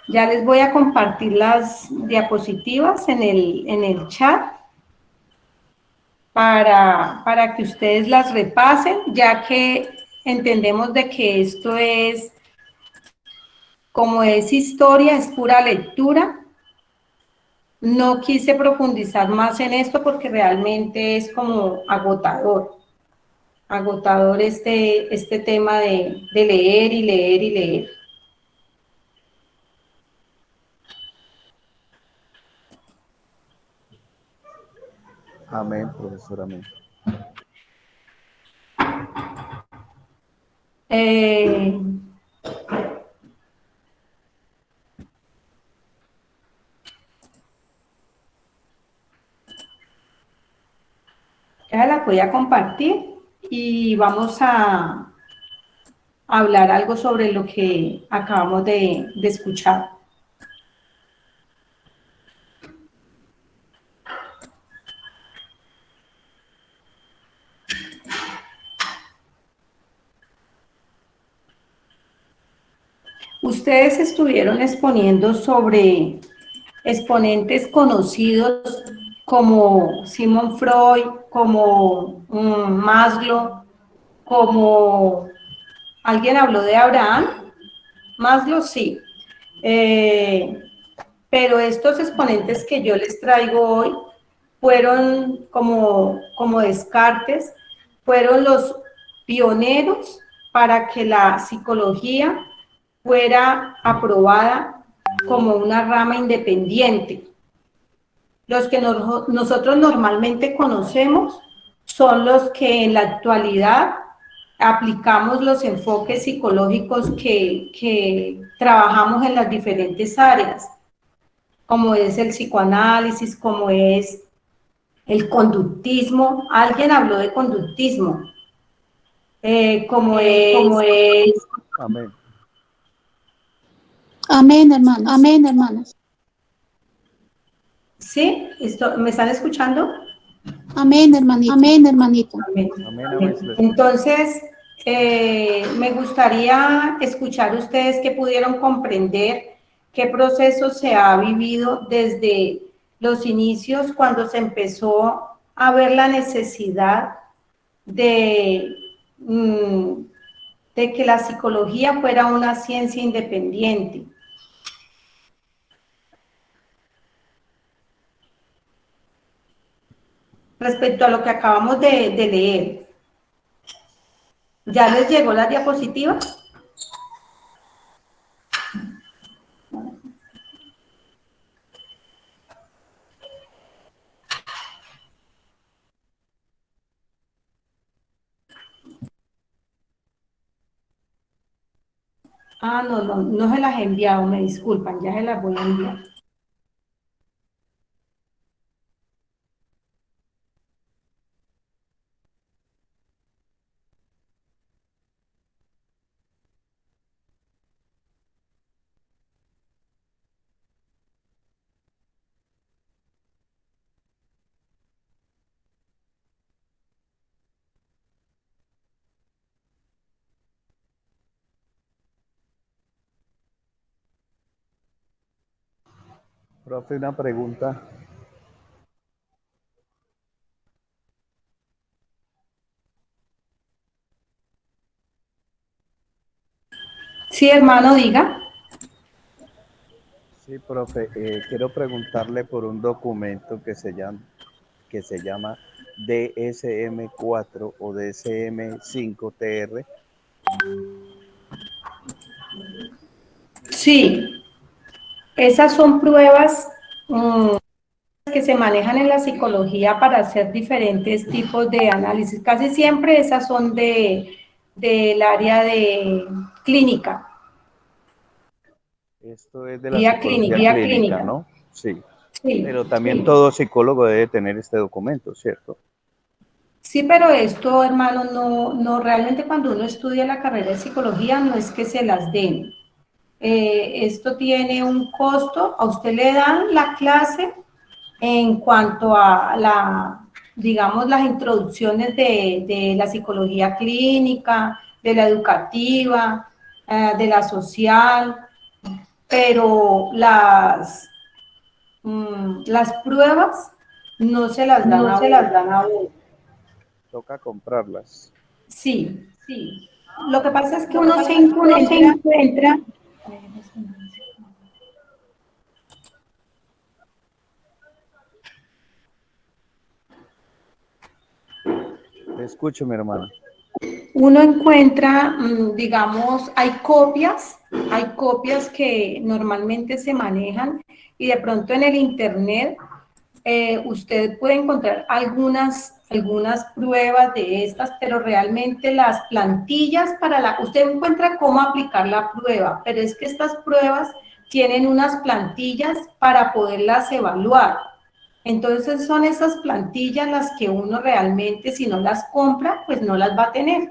Ya les voy a compartir las diapositivas en el chat para que ustedes las repasen, ya que entendemos de que esto es, como es historia, es pura lectura. No quise profundizar más en esto porque realmente es como agotador este tema de leer y leer y leer. Amén, profesor, amén. Ya la voy a compartir y vamos a hablar algo sobre lo que acabamos de escuchar. Ustedes estuvieron exponiendo sobre exponentes conocidos como Sigmund Freud, como Maslow, como alguien habló de Abraham, Maslow sí, pero estos exponentes que yo les traigo hoy fueron como Descartes, fueron los pioneros para que la psicología fuera aprobada como una rama independiente. Los que nosotros normalmente conocemos son los que en la actualidad aplicamos los enfoques psicológicos que trabajamos en las diferentes áreas, como es el psicoanálisis, como es el conductismo. Alguien habló de conductismo, como es... Amén. Amén, hermanos. Amén, hermanos. ¿Sí? ¿Me están escuchando? Amén, hermanito. Amén, hermanito. Amén. Amén, amén. Entonces, me gustaría escuchar ustedes que pudieron comprender qué proceso se ha vivido desde los inicios, cuando se empezó a ver la necesidad de que la psicología fuera una ciencia independiente. Respecto a lo que acabamos de leer, ¿ya les llegó las diapositivas? Ah, no se las he enviado, me disculpan, ya se las voy a enviar. Profe, una pregunta. Sí, hermano, diga. Sí, profe, quiero preguntarle por un documento que se llama DSM-4 o DSM-5-TR. Sí, esas son pruebas que se manejan en la psicología para hacer diferentes tipos de análisis. Casi siempre esas son del área de clínica. Esto es de la psicología clínica, ¿no? Sí. Sí. Pero también todo psicólogo debe tener este documento, ¿cierto? Sí, pero esto, hermano, no realmente cuando uno estudia la carrera de psicología no es que se las den. Esto tiene un costo, a usted le dan la clase en cuanto a digamos, las introducciones de la psicología clínica, de la educativa, de la social, pero las pruebas no se las dan a uno. Toca comprarlas. Sí, sí. Lo que pasa es que uno se encuentra. Te escucho, mi hermana. Uno encuentra, digamos, hay copias que normalmente se manejan y de pronto en el internet usted puede encontrar algunas pruebas de estas, pero realmente las plantillas usted encuentra cómo aplicar la prueba, pero es que estas pruebas tienen unas plantillas para poderlas evaluar. Entonces son esas plantillas las que uno realmente, si no las compra, pues no las va a tener.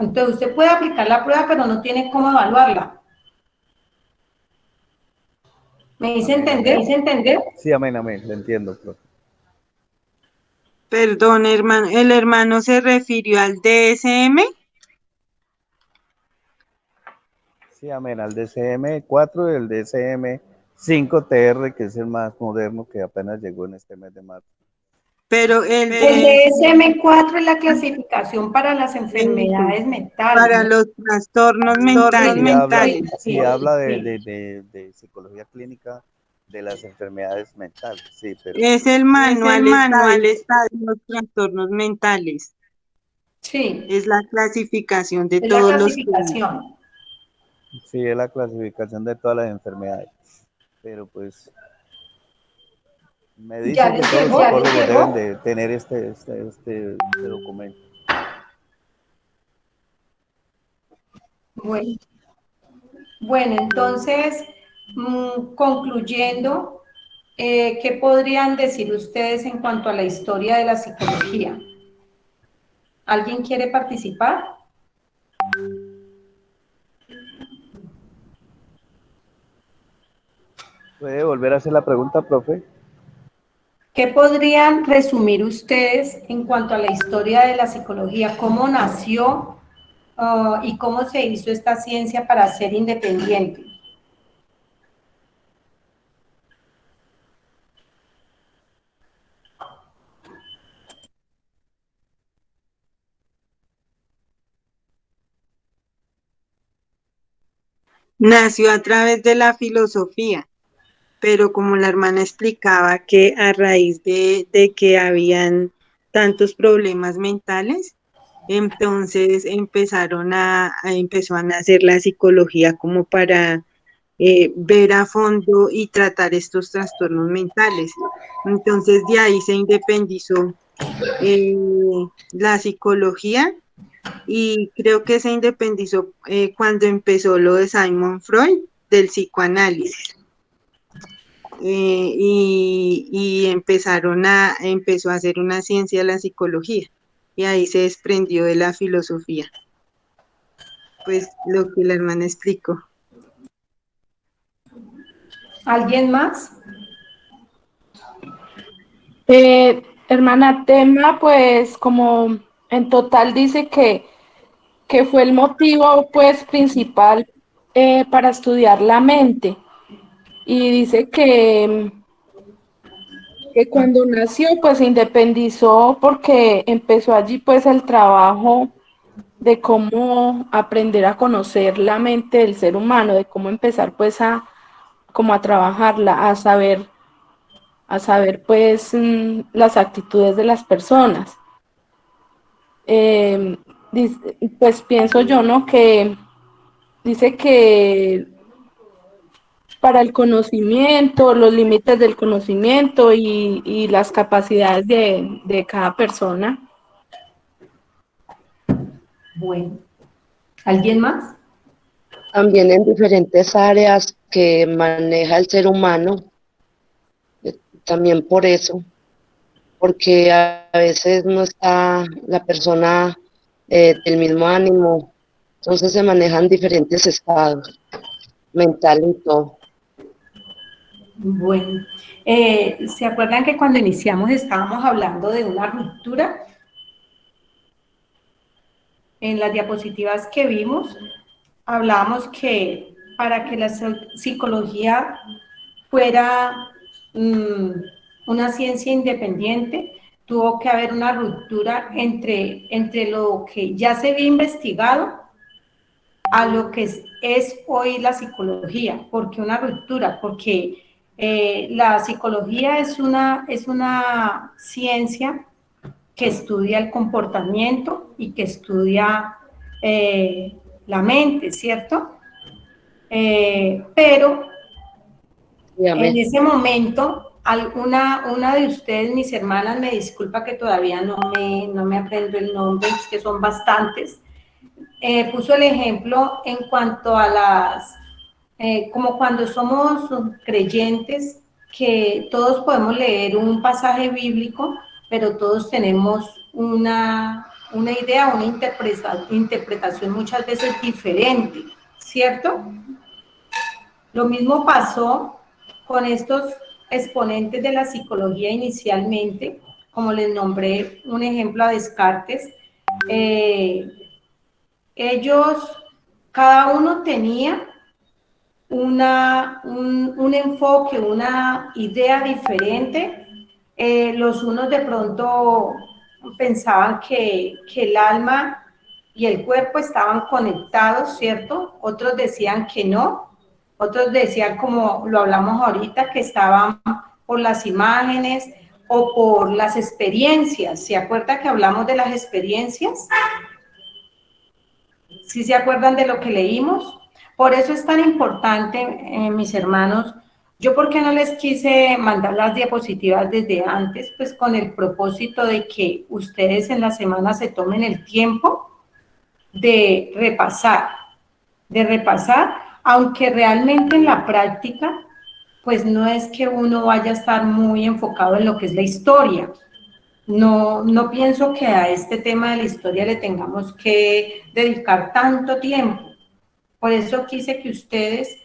Entonces usted puede aplicar la prueba, pero no tiene cómo evaluarla. ¿Me hice entender? ¿Me hice entender? Sí, amén, amén, le entiendo, profe. Perdón, hermano, ¿el hermano se refirió al DSM? Sí, amén, al DSM-4 y el DSM-5TR, que es el más moderno que apenas llegó en este mes de marzo. Pero el DSM-4 es la clasificación para las enfermedades mentales. para los trastornos mentales. Sí, habla de psicología clínica de las enfermedades mentales, sí, pero... Es el manual estadístico de los trastornos mentales. Sí. Es la clasificación de Es todos la los... clasificación. Sí, es la clasificación de todas las enfermedades, pero pues... Me dicen que todos los psicólogos deben de tener este documento. Bueno, entonces, concluyendo, ¿qué podrían decir ustedes en cuanto a la historia de la psicología? ¿Alguien quiere participar? ¿Puede volver a hacer la pregunta, profe? ¿Qué podrían resumir ustedes en cuanto a la historia de la psicología? ¿Cómo nació y cómo se hizo esta ciencia para ser independiente? Nació a través de la filosofía, pero como la hermana explicaba que a raíz de que habían tantos problemas mentales, entonces empezó a nacer la psicología como para ver a fondo y tratar estos trastornos mentales. Entonces de ahí se independizó la psicología y creo que se independizó cuando empezó lo de Sigmund Freud del psicoanálisis. Y empezó a hacer una ciencia de la psicología y ahí se desprendió de la filosofía. Pues lo que la hermana explicó. ¿Alguien más? Hermana Tema, pues como en total dice que fue el motivo pues principal para estudiar la mente y dice que cuando nació pues se independizó porque empezó allí pues el trabajo de cómo aprender a conocer la mente del ser humano, de cómo empezar pues como a trabajarla, a saber pues las actitudes de las personas. Pues pienso yo, ¿no? Que dice que para el conocimiento, los límites del conocimiento y las capacidades de cada persona. Bueno, ¿alguien más? También en diferentes áreas que maneja el ser humano, también por eso, porque a veces no está la persona del mismo ánimo, entonces se manejan diferentes estados, mental y todo. Bueno, ¿se acuerdan que cuando iniciamos estábamos hablando de una ruptura? En las diapositivas que vimos, hablábamos que para que la psicología fuera una ciencia independiente, tuvo que haber una ruptura entre lo que ya se había investigado a lo que es hoy la psicología. ¿Por qué una ruptura? Porque la psicología es una ciencia que estudia el comportamiento y que estudia la mente, ¿cierto? Pero en ese momento, una de ustedes, mis hermanas, me disculpa que todavía no me aprendo el nombre, es que son bastantes, puso el ejemplo en cuanto a como cuando somos creyentes, que todos podemos leer un pasaje bíblico, pero todos tenemos una idea, una interpretación muchas veces diferente, ¿cierto? Lo mismo pasó con estos exponentes de la psicología inicialmente, como les nombré un ejemplo a Descartes. Ellos, cada uno tenía un enfoque, una idea diferente. Los unos de pronto pensaban que el alma y el cuerpo estaban conectados, ¿cierto? Otros decían que no. Otros decían, como lo hablamos ahorita, que estaban por las imágenes o por las experiencias. ¿Se acuerda que hablamos de las experiencias? ¿Sí se acuerdan de lo que leímos? Por eso es tan importante, mis hermanos. Yo, ¿por qué no les quise mandar las diapositivas desde antes? Pues con el propósito de que ustedes en la semana se tomen el tiempo de repasar, aunque realmente en la práctica, pues no es que uno vaya a estar muy enfocado en lo que es la historia. No pienso que a este tema de la historia le tengamos que dedicar tanto tiempo. Por eso quise que ustedes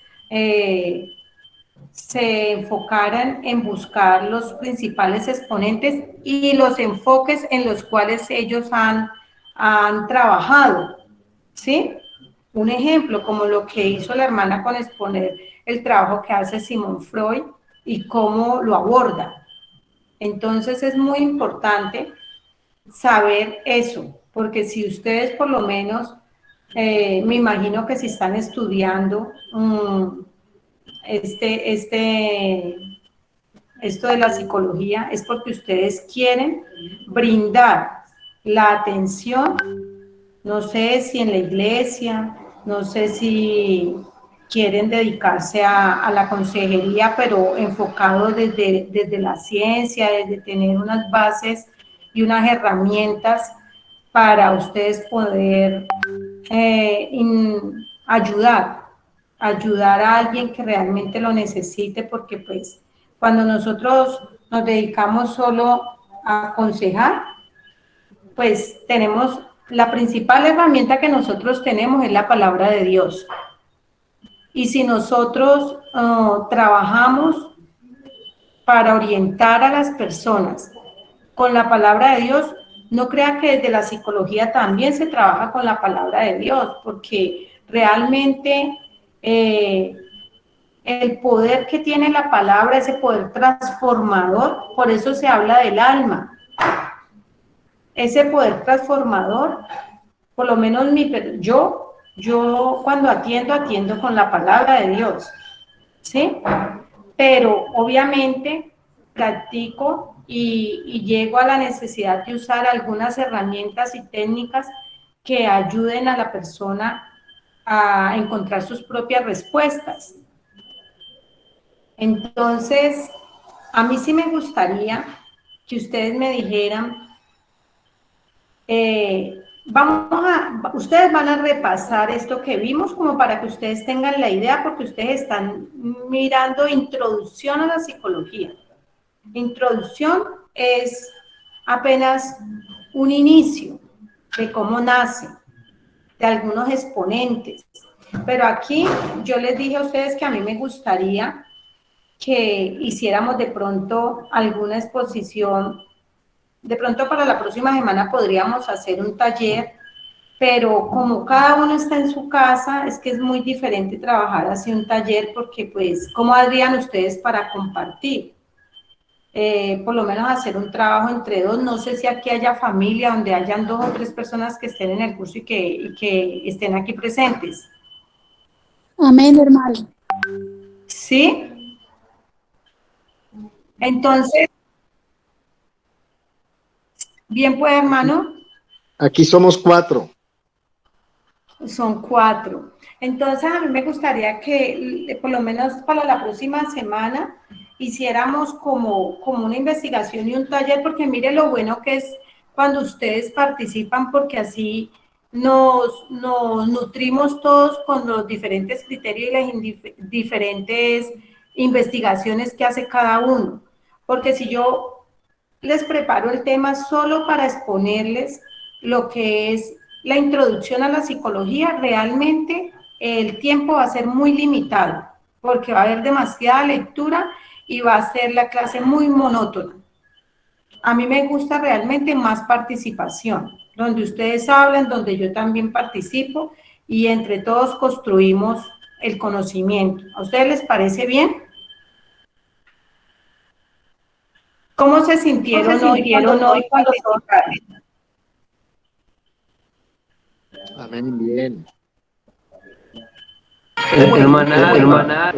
se enfocaran en buscar los principales exponentes y los enfoques en los cuales ellos han trabajado, ¿sí? Un ejemplo, como lo que hizo la hermana con exponer el trabajo que hace Sigmund Freud y cómo lo aborda. Entonces es muy importante saber eso, porque si ustedes por lo menos, me imagino que si están estudiando esto de la psicología, es porque ustedes quieren brindar la atención, no sé si en la iglesia, no sé si quieren dedicarse a la consejería, pero enfocado desde la ciencia, desde tener unas bases y unas herramientas para ustedes poder ayudar a alguien que realmente lo necesite, porque pues cuando nosotros nos dedicamos solo a aconsejar, pues tenemos, la principal herramienta que nosotros tenemos es la palabra de Dios. Y si nosotros trabajamos para orientar a las personas con la palabra de Dios, no crea que desde la psicología también se trabaja con la palabra de Dios, porque realmente el poder que tiene la palabra, ese poder transformador, por eso se habla del alma. Ese poder transformador, por lo menos yo cuando atiendo con la palabra de Dios, ¿sí? Pero obviamente practico y llego a la necesidad de usar algunas herramientas y técnicas que ayuden a la persona a encontrar sus propias respuestas. Entonces, a mí sí me gustaría que ustedes me dijeran, ustedes van a repasar esto que vimos como para que ustedes tengan la idea, porque ustedes están mirando introducción a la psicología. Introducción es apenas un inicio de cómo nace, de algunos exponentes. Pero aquí yo les dije a ustedes que a mí me gustaría que hiciéramos de pronto alguna exposición. De pronto para la próxima semana podríamos hacer un taller, pero como cada uno está en su casa, es que es muy diferente trabajar así un taller, porque pues, ¿cómo harían ustedes para compartir? Por lo menos hacer un trabajo entre dos. No sé si aquí haya familia donde hayan 2 o 3 personas que estén en el curso y que estén aquí presentes. Amén, hermano. ¿Sí? Entonces, bien pues, hermano. Aquí somos 4. Son 4. Entonces, a mí me gustaría que por lo menos para la próxima semana hiciéramos como una investigación y un taller, porque mire lo bueno que es cuando ustedes participan, porque así nos nutrimos todos con los diferentes criterios y las diferentes investigaciones que hace cada uno. Porque si yo les preparo el tema solo para exponerles, lo que es la introducción a la psicología, realmente el tiempo va a ser muy limitado, porque va a haber demasiada lectura y va a ser la clase muy monótona. A mí me gusta realmente más participación, donde ustedes hablan, donde yo también participo y entre todos construimos el conocimiento. ¿A ustedes les parece bien? ¿Cómo se sintieron hoy cuando participaron? Amén, bien. Hermana,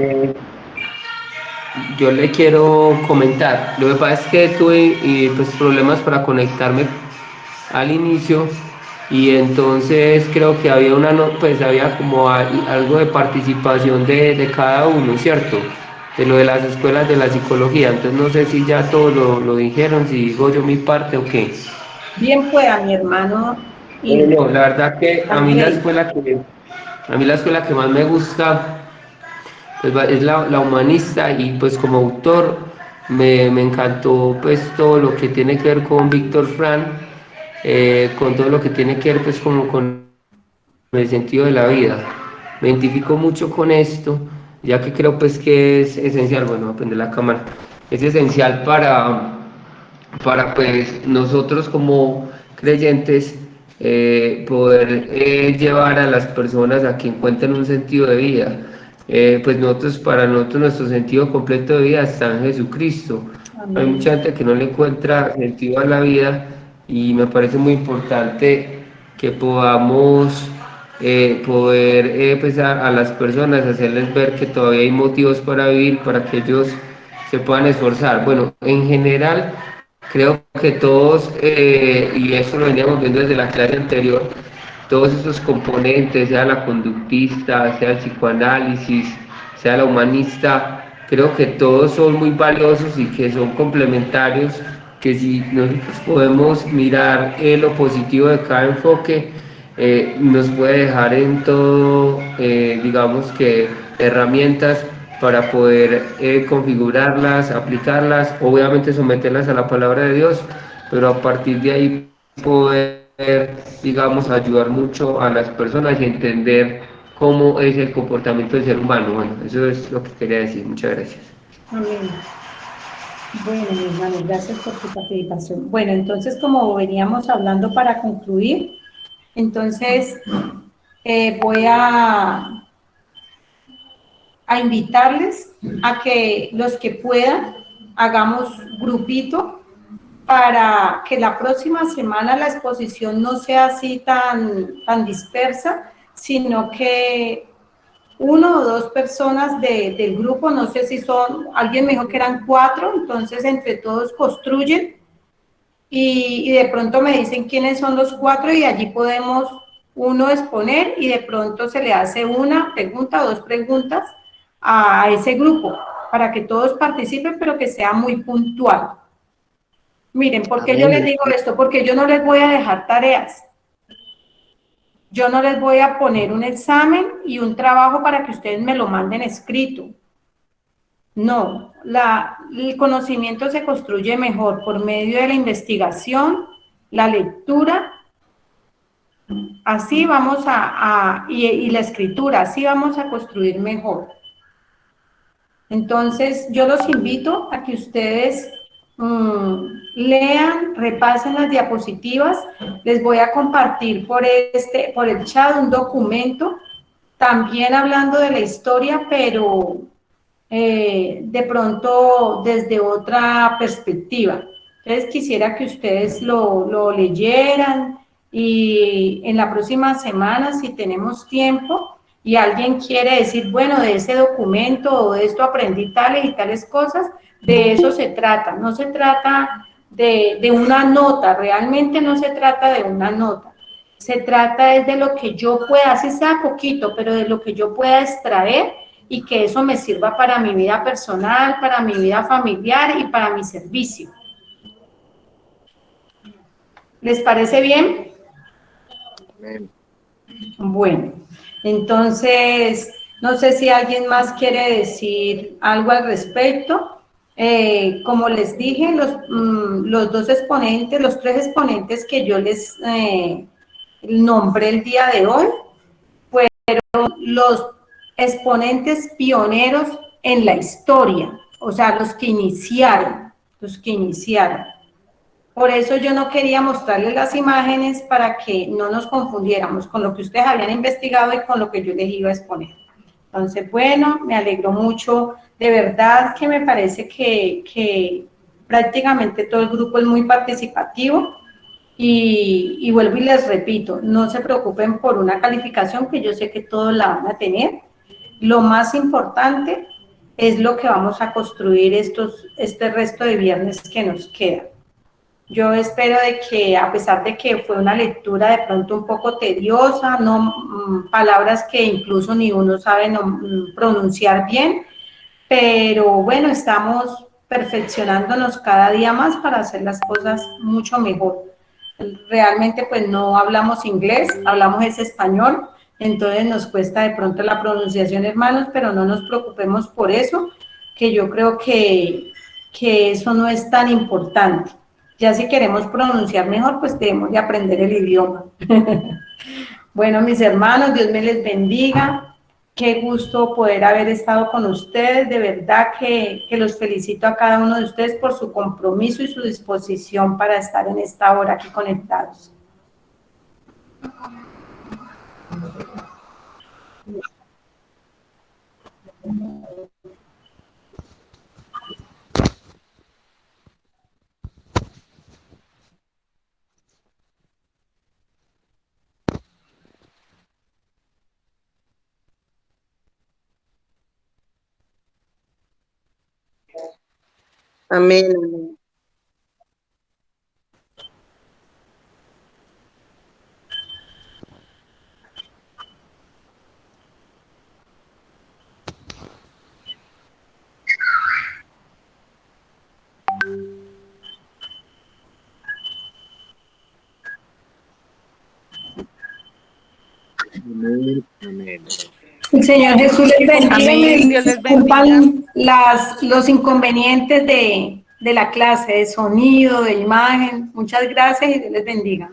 yo le quiero comentar. Lo que pasa es que tuve pues, problemas para conectarme al inicio y entonces creo que había pues había como algo de participación de cada uno, ¿cierto? De lo de las escuelas de la psicología. Entonces no sé si ya todos lo dijeron, si digo yo mi parte o qué. Bien pueda, mi hermano. No, la verdad que a mí la escuela que más me gusta pues, es la humanista y pues como autor me encantó pues todo lo que tiene que ver con Víctor Frank, con todo lo que tiene que ver pues como con el sentido de la vida. Me identifico mucho con esto, ya que creo pues que es esencial, bueno, aprender la cámara, es esencial para pues nosotros como creyentes poder llevar a las personas a que encuentren un sentido de vida. Pues para nosotros nuestro sentido completo de vida está en Jesucristo. Hay mucha gente que no le encuentra sentido a la vida y me parece muy importante que podamos poder pues a las personas hacerles ver que todavía hay motivos para vivir, para que ellos se puedan esforzar. Bueno, en general creo que todos, y eso lo veníamos viendo desde la clase anterior, todos esos componentes, sea la conductista, sea el psicoanálisis, sea la humanista, creo que todos son muy valiosos y que son complementarios, que si nosotros podemos mirar lo positivo de cada enfoque, nos puede dejar en todo, digamos que herramientas para poder configurarlas, aplicarlas, obviamente someterlas a la palabra de Dios, pero a partir de ahí poder, digamos, ayudar mucho a las personas y entender cómo es el comportamiento del ser humano. Bueno, eso es lo que quería decir. Muchas gracias. Amén. Bueno, mi hermano, gracias por su participación. Bueno, entonces, como veníamos hablando para concluir, entonces voy a invitarles a que los que puedan hagamos grupito para que la próxima semana la exposición no sea así tan dispersa, sino que 1 o 2 personas del grupo, no sé si son, alguien me dijo que eran 4, entonces entre todos construyen y de pronto me dicen quiénes son los 4 y allí podemos uno exponer y de pronto se le hace una pregunta o 2 preguntas a ese grupo para que todos participen, pero que sea muy puntual. Miren, ¿por qué yo les digo esto? Porque yo no les voy a dejar tareas. Yo no les voy a poner un examen y un trabajo para que ustedes me lo manden escrito. No, el conocimiento se construye mejor por medio de la investigación, la lectura, así vamos y la escritura, así vamos a construir mejor. Entonces, yo los invito a que ustedes lean, repasen las diapositivas. Les voy a compartir por el chat un documento, también hablando de la historia, pero de pronto desde otra perspectiva. Entonces, quisiera que ustedes lo leyeran y en la próxima semana, si tenemos tiempo, y alguien quiere decir, bueno, de ese documento o de esto aprendí tales y tales cosas, de eso se trata. No se trata de una nota, realmente no se trata de una nota. Se trata es de lo que yo pueda, así sea poquito, pero de lo que yo pueda extraer y que eso me sirva para mi vida personal, para mi vida familiar y para mi servicio. ¿Les parece bien? Amén. Bueno, entonces, no sé si alguien más quiere decir algo al respecto. Como les dije, los dos exponentes, los tres exponentes que yo les nombré el día de hoy, fueron los exponentes pioneros en la historia, o sea, los que iniciaron. Por eso yo no quería mostrarles las imágenes para que no nos confundiéramos con lo que ustedes habían investigado y con lo que yo les iba a exponer. Entonces, bueno, me alegró mucho, de verdad que me parece que prácticamente todo el grupo es muy participativo y vuelvo y les repito, no se preocupen por una calificación que yo sé que todos la van a tener. Lo más importante es lo que vamos a construir este resto de viernes que nos queda. Yo espero de que, a pesar de que fue una lectura de pronto un poco tediosa, palabras que incluso ni uno sabe pronunciar bien, pero bueno, estamos perfeccionándonos cada día más para hacer las cosas mucho mejor. Realmente pues no hablamos inglés, hablamos ese español, entonces nos cuesta de pronto la pronunciación, hermanos, pero no nos preocupemos por eso, que yo creo que eso no es tan importante. Ya si queremos pronunciar mejor, pues debemos de aprender el idioma. Bueno, mis hermanos, Dios me les bendiga. Qué gusto poder haber estado con ustedes. De verdad que los felicito a cada uno de ustedes por su compromiso y su disposición para estar en esta hora aquí conectados. Amén. Amén. Amén, amén. El Señor Jesús les bendiga. Amén, Dios les Disculpan los inconvenientes de la clase, de sonido, de imagen. Muchas gracias y Dios les bendiga.